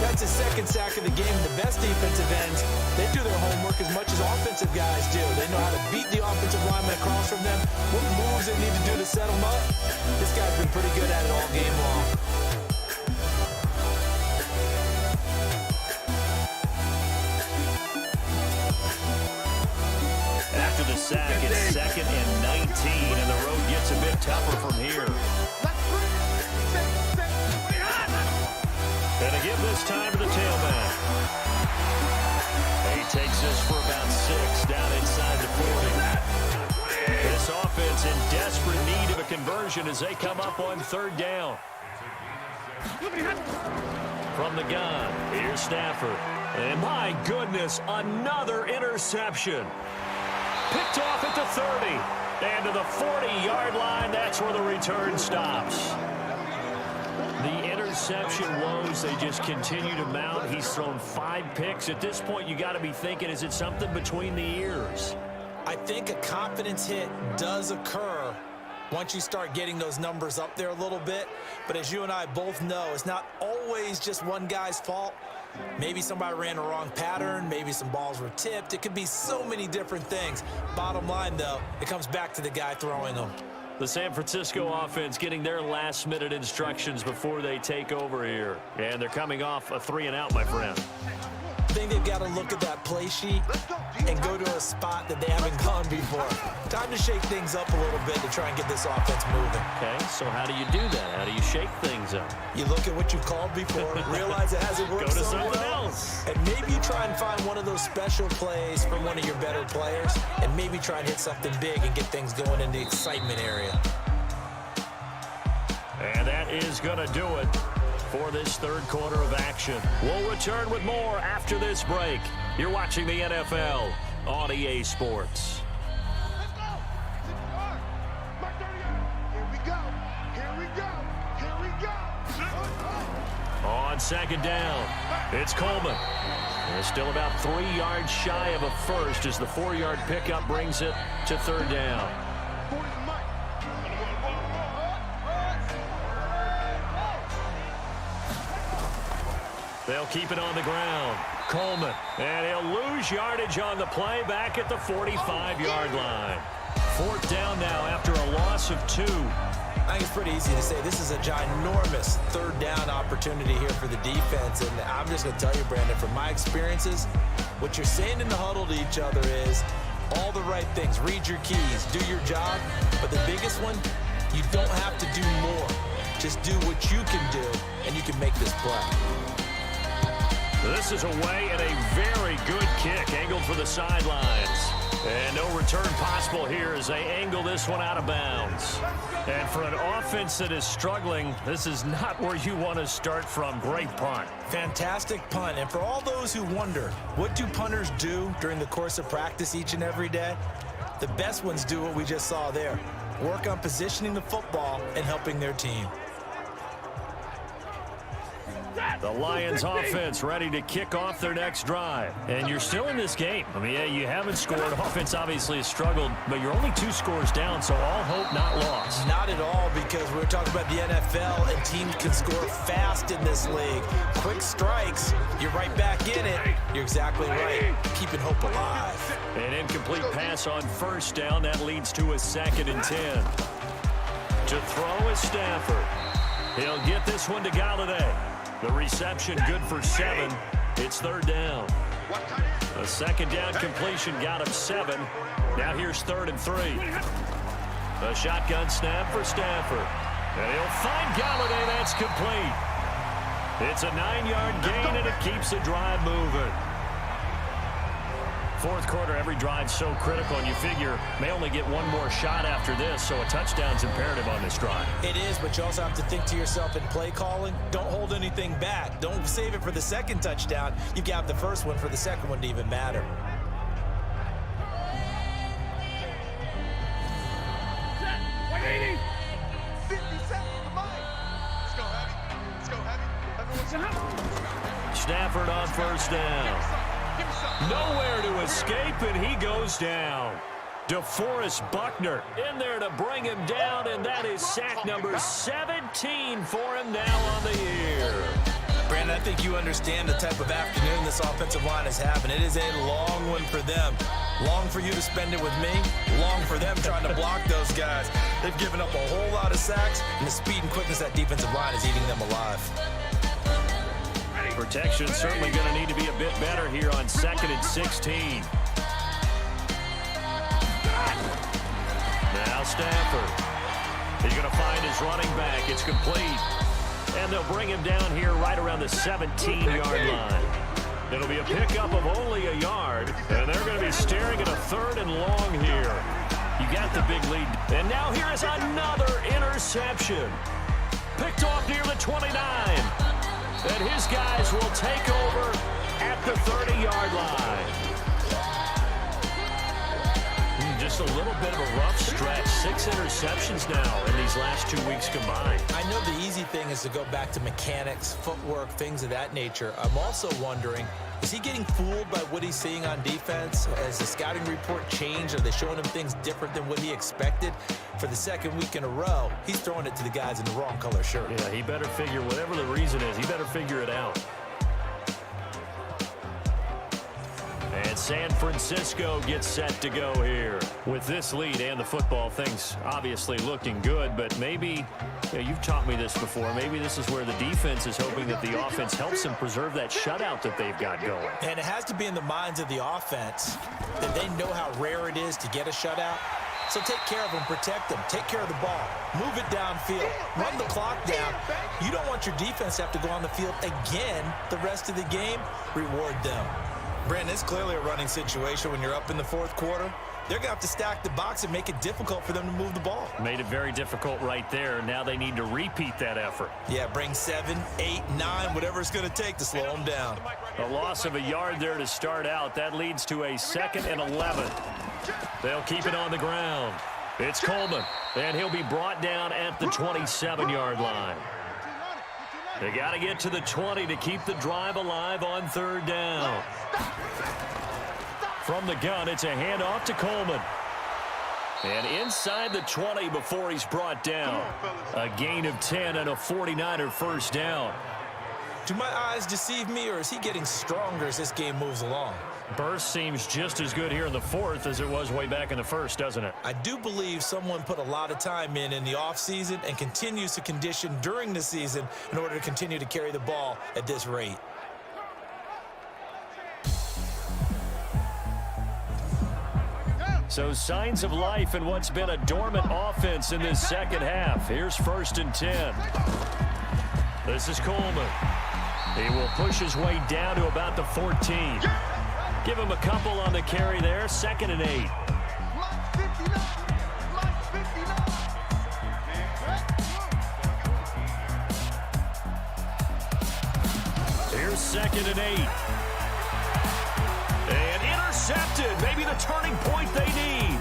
That's his second sack of the game. The best defensive ends, they do their homework as much as offensive guys do. They know how to beat the offensive lineman across from them, what moves they need to do to set them up. This guy's been pretty good at it all game long. After the sack, it's 2nd and 19, and the road gets a bit tougher from here. And to give this time to the tailback. He takes this for about 6 down inside the 40. This offense in desperate need of a conversion as they come up on 3rd down. From the gun, here's Stafford. And my goodness, another interception. Picked off at the 30. And to the 40-yard line, that's where the return stops. The interception woes, they just continue to mount. He's thrown 5 picks. At this point, you got to be thinking, is it something between the ears? I think a confidence hit does occur once you start getting those numbers up there a little bit. But as you and I both know, it's not always just one guy's fault. Maybe somebody ran a wrong pattern. Maybe some balls were tipped. It could be so many different things. Bottom line, though, it comes back to the guy throwing them. The San Francisco offense getting their last-minute instructions before they take over here. And they're coming off a 3-and-out, my friend. I think they've got to look at that play sheet and go to a spot that they haven't gone before. Time to shake things up a little bit to try and get this offense moving. Okay, so how do you do that? How do you shake things up? You look at what you've called before, realize it hasn't worked Go to so something well, else. and maybe you try and find one of those special plays from one of your better players, and maybe try and hit something big and get things going in the excitement area. And that is going to do it for this 3rd quarter of action. We'll return with more after this break. You're watching the NFL on EA Sports. On 2nd down, it's Coleman. They're still about 3 yards shy of a first as the 4-yard pickup brings it to 3rd down. They'll keep it on the ground. Coleman, and he'll lose yardage on the play back at the 45-yard line. 4th down now after a loss of 2. I think it's pretty easy to say this is a ginormous 3rd down opportunity here for the defense. And I'm just going to tell you, Brandon, from my experiences, what you're saying in the huddle to each other is all the right things. Read your keys, do your job. But the biggest one, you don't have to do more. Just do what you can do, and you can make this play. This is away and a very good kick angled for the sidelines. And no return possible here as they angle this one out of bounds. And for an offense that is struggling, this is not where you want to start from. Great punt. Fantastic punt. And for all those who wonder, what do punters do during the course of practice each and every day? The best ones do what we just saw there. Work on positioning the football and helping their team. The Lions offense ready to kick off their next drive. And you're still in this game. I mean, yeah, you haven't scored. Offense obviously has struggled, but you're only 2 scores down, so all hope not lost. Not at all, because we were talking about the NFL, and teams can score fast in this league. Quick strikes, you're right back in it. You're exactly right. Keeping hope alive. An incomplete pass on 1st down. That leads to a 2nd and 10. To throw is Stafford. He'll get this one to Galladay. The reception good for 7. It's 3rd down. A 2nd down completion got him 7. Now here's 3rd and 3. A shotgun snap for Stafford. And he'll find Galladay. That's complete. It's a 9-yard gain, and it keeps the drive moving. 4th quarter, every drive so critical, and you figure may only get one more shot after this, so a touchdown's imperative on this drive. It is, but you also have to think to yourself in play calling, don't hold anything back. Don't save it for the 2nd touchdown. You've got the 1st one for the 2nd one to even matter. Stafford on first down. Nowhere to escape, and he goes down. DeForest Buckner in there to bring him down, and that is sack number 17 for him now on the year. Brandon, I think you understand the type of afternoon this offensive line is having. It is a long one for them. Long for you to spend it with me. Long for them trying to block those guys. They've given up a whole lot of sacks, and the speed and quickness of that defensive line is eating them alive. Protection certainly going to need to be a bit better here on 2nd and 16. Now Stafford. He's going to find his running back. It's complete. And they'll bring him down here right around the 17-yard line. It'll be a pickup of only a yard, and they're going to be staring at a 3rd and long here. You got the big lead. And now here is another interception. Picked off near the 29. And his guys will take over at the 30-yard line. Just a little bit of a rough stretch. 6 interceptions now in these last 2 weeks combined. I know the easy thing is to go back to mechanics, footwork, things of that nature. I'm also wondering, is he getting fooled by what he's seeing on defense? Has the scouting report changed? Are they showing him things different than what he expected? For the 2nd week in a row, he's throwing it to the guys in the wrong color shirt. Yeah, he better figure, whatever the reason is, he better figure it out. And San Francisco gets set to go here. With this lead and the football, things obviously looking good, but maybe, you've taught me this before, maybe this is where the defense is hoping that the offense helps them preserve that shutout that they've got going. And it has to be in the minds of the offense that they know how rare it is to get a shutout. So take care of them, protect them, take care of the ball, move it downfield, run the clock down. You don't want your defense to have to go on the field again the rest of the game. Reward them. Brandon, it's clearly a running situation when you're up in the 4th quarter. They're going to have to stack the box and make it difficult for them to move the ball. Made it very difficult right there. Now they need to repeat that effort. Yeah, bring 7, 8, 9, whatever it's going to take to slow them down. A loss of a yard there to start out. That leads to a 2nd and 11. They'll keep it on the ground. It's Coleman, and he'll be brought down at the 27-yard line. They got to get to the 20 to keep the drive alive on 3rd down. From the gun, it's a handoff to Coleman. And inside the 20 before he's brought down. A gain of 10 and a 49er first down. Do my eyes deceive me, or is he getting stronger as this game moves along? Burst seems just as good here in the 4th as it was way back in the 1st, doesn't it? I do believe someone put a lot of time in the offseason and continues to condition during the season in order to continue to carry the ball at this rate. So signs of life in what's been a dormant offense in this 2nd half. Here's 1st and 10. This is Coleman. He will push his way down to about the 14. Give him a couple on the carry there. 2nd and 8. Here's 2nd and 8. And intercepted. Maybe the turning point they need.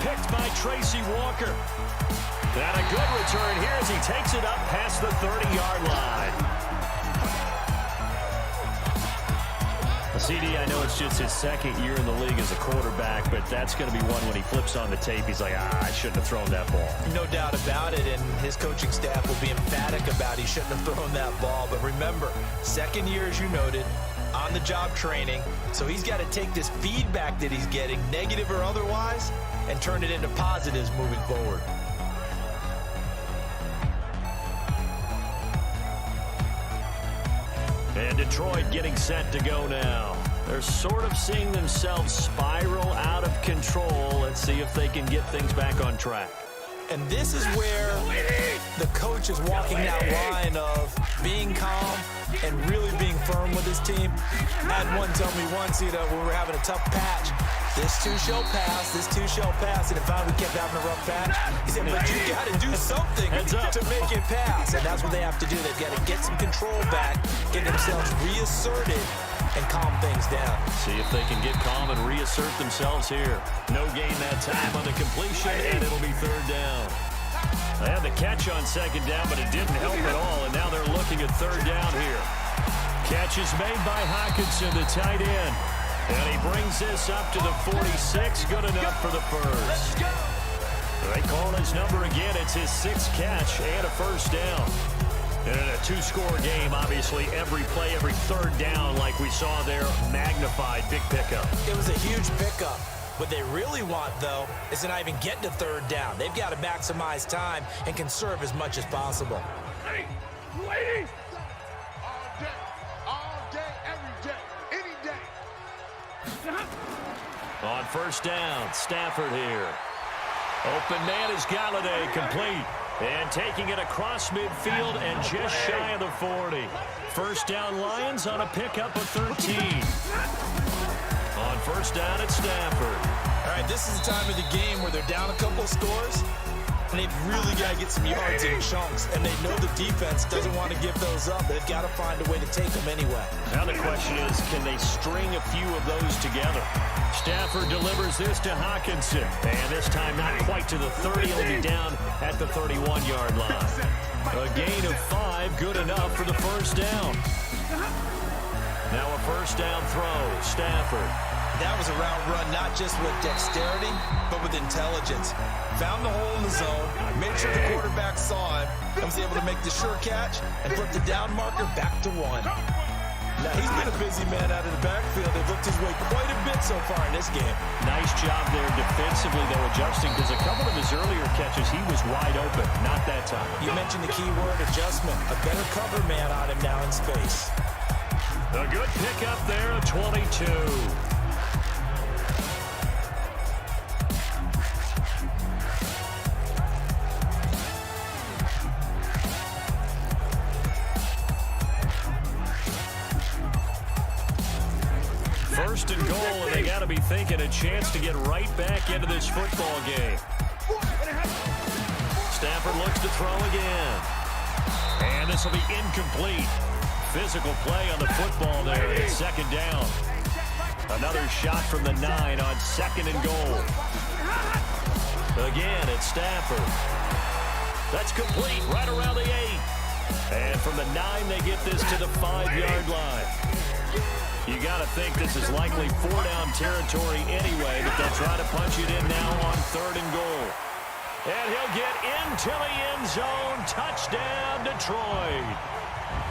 Picked by Tracy Walker. And a good return here as he takes it up past the 30-yard line. CD, I know it's just his 2nd year in the league as a quarterback, but that's going to be one when he flips on the tape. He's like, I shouldn't have thrown that ball. No doubt about it, and his coaching staff will be emphatic about he shouldn't have thrown that ball. But remember, 2nd year, as you noted, on-the-job training. So he's got to take this feedback that he's getting, negative or otherwise, and turn it into positives moving forward. And Detroit getting set to go now. They're sort of seeing themselves spiral out of control. Let's see if they can get things back on track. And this is where the coach is walking that line of being calm and really being firm with his team. I had one tell me once, when we were having a tough patch, this too shall pass, this too shall pass. And if we kept having a rough patch, he said, but you got to do something to make it pass. And that's what they have to do. They've got to get some control back, get themselves reasserted, and calm things down. See if they can get calm and reassert themselves here. No gain that time on the completion, and it'll be 3rd down. They had the catch on second down, but it didn't help at all, and now they're looking at third down here. Catch is made by Hockenson, the tight end. And he brings this up to the 46. Good enough for the first. They call his number again. It's his sixth catch and a first down. And in a two-score game, obviously, every play, every third down, like we saw there, magnified. Big pickup. It was a huge pickup. What they really want, though, is to not even get to third down. They've got to maximize time and conserve as much as possible. Hey, ladies! All day, every day, any day. On first down, Stafford here. Open man is Galladay, complete. And taking it across midfield and just shy of the 40. First down Lions on a pickup of 13. On first down at Stafford. All right, this is the time of the game where they're down a couple of scores, and they've really got to get some yards in chunks, and they know the defense doesn't want to give those up, but they've got to find a way to take them anyway. Now the question is, can they string a few of those together? Stafford delivers this to Hockenson, and this time not quite to the 30. He'll be down at the 31-yard line. A gain of 5, good enough for the first down. Now a first down throw, Stafford. That was a route run, not just with dexterity, but with intelligence. Found the hole in the zone, made sure the quarterback saw him, and was able to make the sure catch and flip the down marker back to 1. Now, he's been a busy man out of the backfield. They've looked his way quite a bit so far in this game. Nice job there defensively, though, adjusting, because a couple of his earlier catches, he was wide open. Not that time. You mentioned the key word, adjustment. A better cover man on him now in space. A good pickup there of 22. First and goal, and they got to be thinking a chance to get right back into this football game. Stafford looks to throw again. And this will be incomplete. Physical play on the football there. It's second down. Another shot from the 9 on second and goal. Again, it's Stafford. That's complete right around the 8. And from the 9, they get this to the 5-yard line. You got to think this is likely 4-down territory anyway, but they'll try to punch it in now on third and goal. And he'll get into the end zone. Touchdown, Detroit.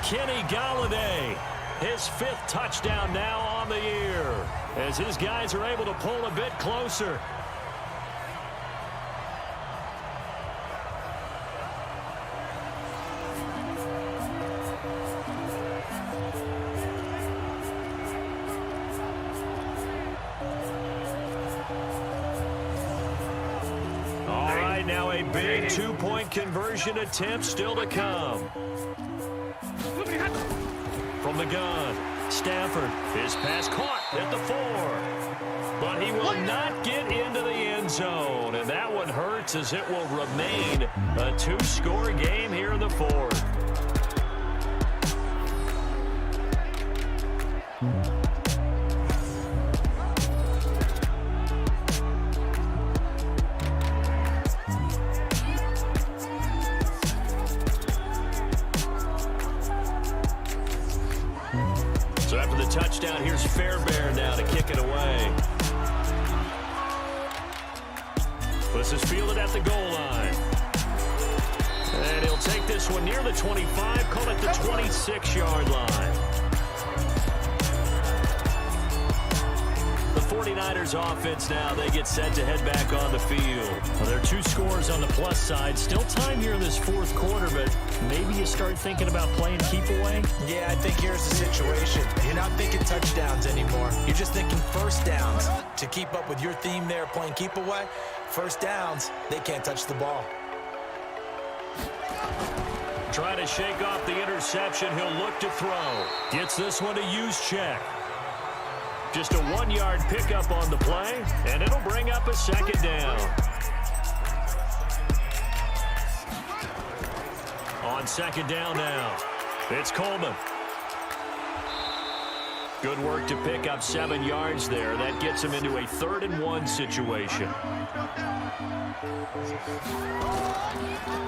Kenny Galladay, his 5th touchdown now on the year, as his guys are able to pull a bit closer. Now a big 2-point conversion attempt still to come. From the gun, Stafford, his pass caught at the 4. But he will not get into the end zone, and that one hurts as it will remain a 2-score game here in the 4th. So after the touchdown, here's Fairbairn now to kick it away. This is fielded at the goal line. And he'll take this one near the 25, call it the 26-yard line. The 49ers offense now, they get set to head back on the field. Well, there are 2 scores on the plus side. Still time here in this 4th quarter, but maybe you start thinking about playing keep away? Yeah, I think here's the situation. You're not thinking touchdowns anymore. You're just thinking first downs. To keep up with your theme there, playing keep away, first downs, they can't touch the ball. Trying to shake off the interception. He'll look to throw. Gets this one to Juszczyk. Just a 1-yard pickup on the play, and it'll bring up a second down. On second down now, it's Coleman. Good work to pick up 7 yards there. That gets him into a 3rd and 1 situation.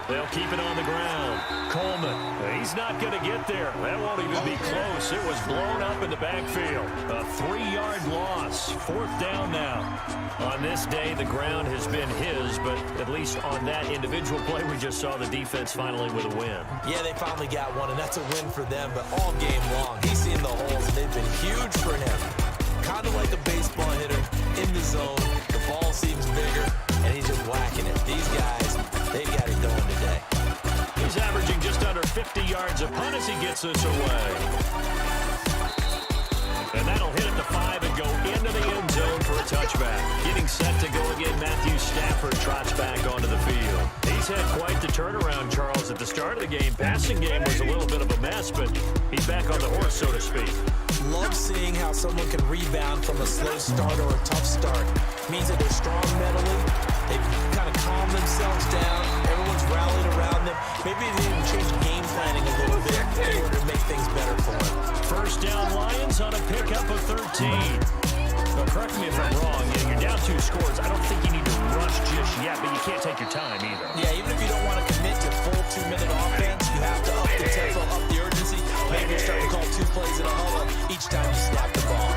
They'll keep it on the ground. Coleman, he's not going to get there. That won't even be close. It was blown up in the backfield. A 3-yard loss. 4th down now. On this day, the ground has been his, but at least on that individual play, we just saw the defense finally with a win. Yeah, they finally got one, and that's a win for them, but all game long, he's seen the holes, and they've been huge for him. Kind of like a baseball hitter in the zone. The ball seems bigger, and he's just whacking it. These guys, they've got it going today. He's averaging just under 50 yards a punt as he gets this away. And that'll hit at the 5 and go into the end zone for a touchback. Getting set to go again, Matthew Stafford trots back onto the field. He's had quite the turnaround, Charles, at the start of the game. Passing game was a little bit of a mess, but he's back on the horse, so to speak. Love seeing how someone can rebound from a slow start or a tough start. Means that they're strong mentally. They've kind of calmed themselves down. Everyone's rallied around them. Maybe they even change game planning a little bit in order to make things better for them. 1st down Lions on a pickup of 13. Well, correct me if I'm wrong. You're down 2 scores. I don't think you need to rush just yet, but you can't take your time either. Yeah, even if you don't want to commit to full 2-minute offense, you have to up the tempo, up the urgency. Maybe you're starting to call 2 plays in a huddle each time you snap the ball.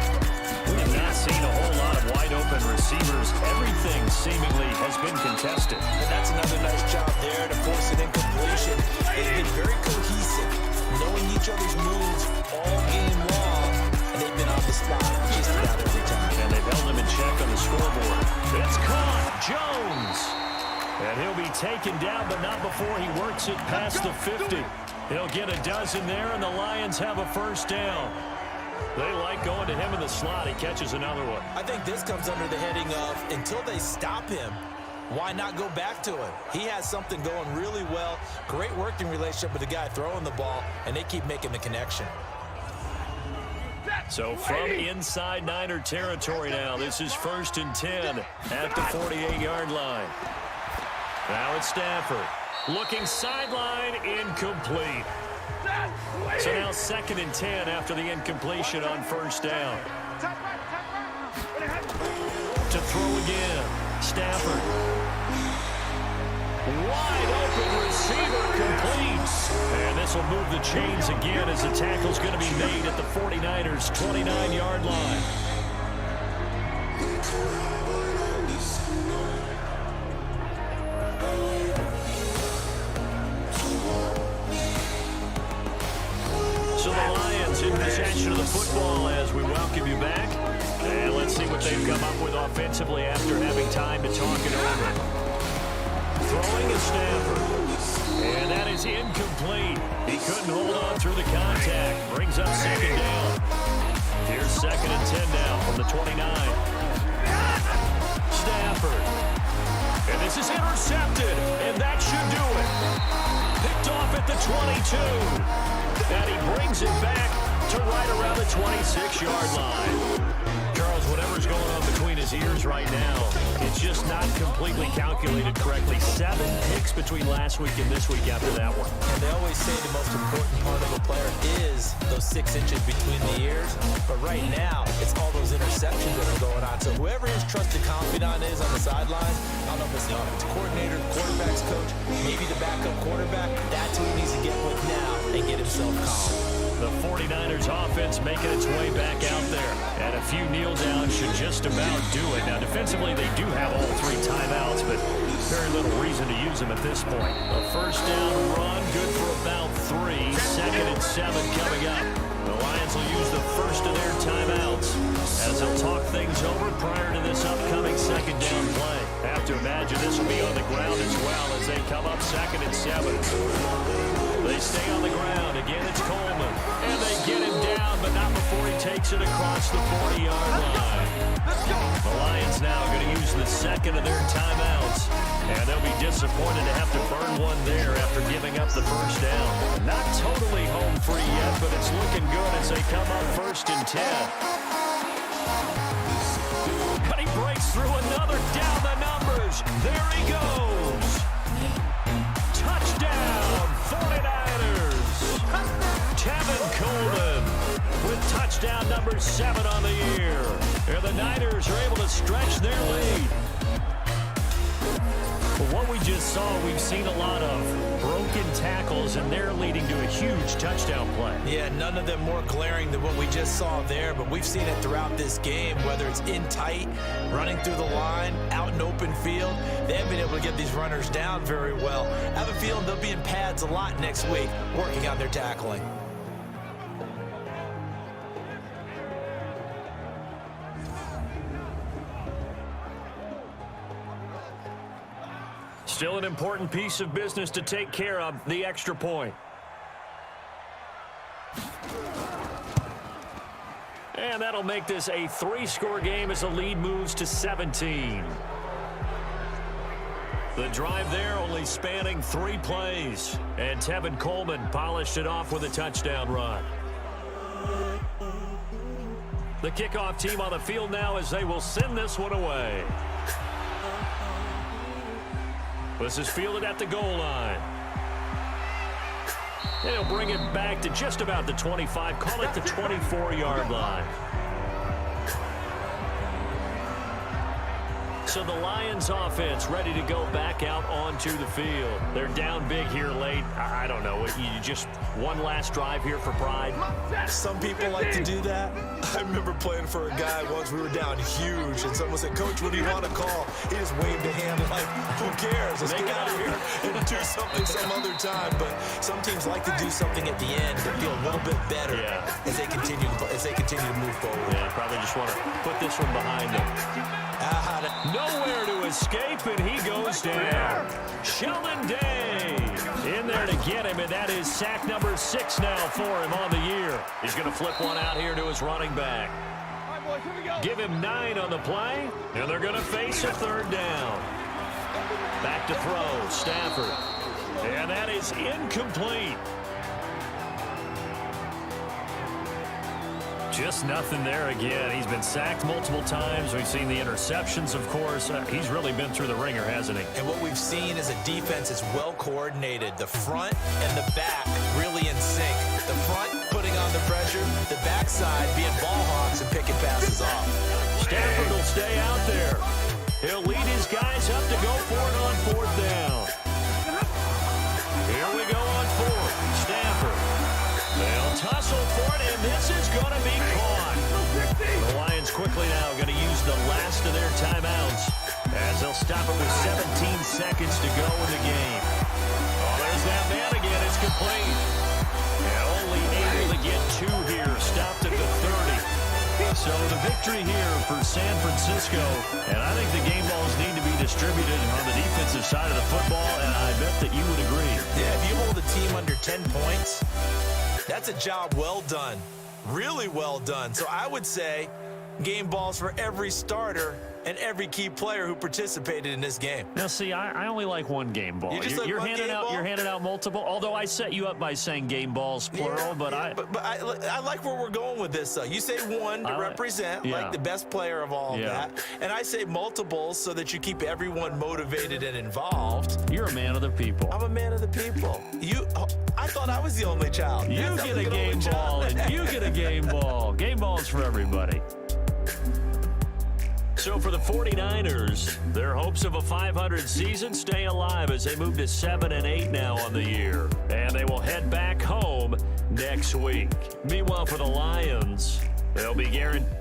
We have not seen a whole lot of wide-open receivers. Everything seemingly has been contested. And that's another nice job there to force an incompletion. They've been very cohesive, knowing each other's moves all game long, and they've been on the spot just about every time. And they've held him in check on the scoreboard. It's caught. Jones. And he'll be taken down, but not before he works it past the 50. He'll get a dozen there, and the Lions have a 1st down. They like going to him in the slot. He catches another one. I think this comes under the heading of, until they stop him, why not go back to him? He has something going really well. Great working relationship with the guy throwing the ball, and they keep making the connection. So from inside Niner territory now, this is 1st and 10 at the 48-yard line. Now it's Stafford. Looking sideline, incomplete. So now 2nd and 10 after the incompletion on 1st down. To throw again, Stafford. Wide open receiver completes. And this will move the chains again as the tackle's going to be made at the 49ers' 29-yard line. So the Lions in possession of the football as we welcome you back. And let's see what they've come up with offensively after having time to talk it over. Throwing is Stafford. And that is incomplete. He couldn't hold on through the contact. Brings up 2nd down. Here's 2nd and 10 now from the 29. Stafford. And this is intercepted. And that should do it. Picked off at the 22. And he brings it back to right around the 26-yard line. Charles, whatever's going on between his ears right now, it's just not completely calculated correctly. 7 picks between last week and this week after that one. And they always say the most important part of a player is those 6 inches between the ears. But right now, it's all those interceptions that are going on. So whoever his trusted confidant is on the sideline, I don't know if it's the offensive coordinator, quarterback's coach, maybe the backup quarterback, that's who he needs to get with now and get himself calm. The 49ers offense making its way back out there. And a few kneel downs should just about do it. Now, defensively, they do have all 3 timeouts, but very little reason to use them at this point. A 1st down run, good for about 3. 2nd and 7 coming up. The Lions will use the first of their timeouts as they'll talk things over prior to this upcoming 2nd down play. Have to imagine this will be on the ground as well as they come up 2nd and 7. They stay on the ground. Again, it's Coleman. And they get him down, but not before he takes it across the 40-yard line. The Lions now going to use the 2nd of their timeouts. And they'll be disappointed to have to burn one there after giving up the 1st down. Not totally home free yet, but it's looking good as they come up 1st and 10. But he breaks through another down the numbers. There he goes. Touchdown, 49ers. Tevin Coleman with touchdown number number 7 on the year. And the Niners are able to stretch their lead. What we just saw, we've seen a lot of broken tackles, and they're leading to a huge touchdown play. Yeah, none of them more glaring than what we just saw there, but we've seen it throughout this game, whether it's in tight, running through the line, out in open field. They haven't been able to get these runners down very well. I have a feeling they'll be in pads a lot next week, working on their tackling. Still an important piece of business to take care of, the extra point. And that'll make this a 3-score game as the lead moves to 17. The drive there only spanning 3 plays. And Tevin Coleman polished it off with a touchdown run. The kickoff team on the field now as they will send this one away. This is fielded at the goal line. And he'll bring it back to just about the 25, call it the 24-yard line. So the Lions offense ready to go back out onto the field. They're down big here late. I don't know. You just one last drive here for pride. Some people like to do that. I remember playing for a guy once. We were down huge, and someone said, "Coach, what do you want to call?" He just waved a hand like, "Who cares? Let's get out of here and do something some other time." But some teams like to do something at the end to feel a little bit better as they continue to move forward. Yeah, probably just want to put this one behind them. Nowhere to escape, and he goes down. Sheldon Day in there to get him, and that is sack number 6 now for him on the year. He's going to flip one out here to his running back. Give him 9 on the play, and they're going to face a 3rd down. Back to throw, Stafford. And that is incomplete. Just nothing there again. He's been sacked multiple times. We've seen the interceptions, of course. He's really been through the ringer, hasn't he? And what we've seen is a defense that's well coordinated. The front and the back really in sync. The front putting on the pressure, the backside being ball hawks and picking passes off. Stafford will stay out there. He'll lead his guys up to go for it on 4th down. Here we go on 4th. Stafford. They'll tussle for it, and this is going to be caught. The Lions quickly now going to use the last of their timeouts as they'll stop it with 17 seconds to go in the game. Oh, there's that man again. It's complete. And only able to get 2 here. Stopped at the 30. So the victory here for San Francisco. And I think the game balls need to be distributed on the defensive side of the football, and I bet that you would agree. Yeah, if you hold a team under 10 points, that's a job well done. Really well done. So I would say game balls for every starter and every key player who participated in this game. Now, see, I only like one game ball. You're handing out multiple. Although I set you up by saying game balls plural, but I like where we're going with this. Though you say one to represent like the best player of all of that, and I say multiples so that you keep everyone motivated and involved. You're a man of the people. I'm a man of the people. I thought I was the only child. You get a game ball, and you get a game ball. Game balls for everybody. So for the 49ers, their hopes of a 500 season stay alive as they move to 7-8 now on the year. And they will head back home next week. Meanwhile, for the Lions, they'll be guaranteed.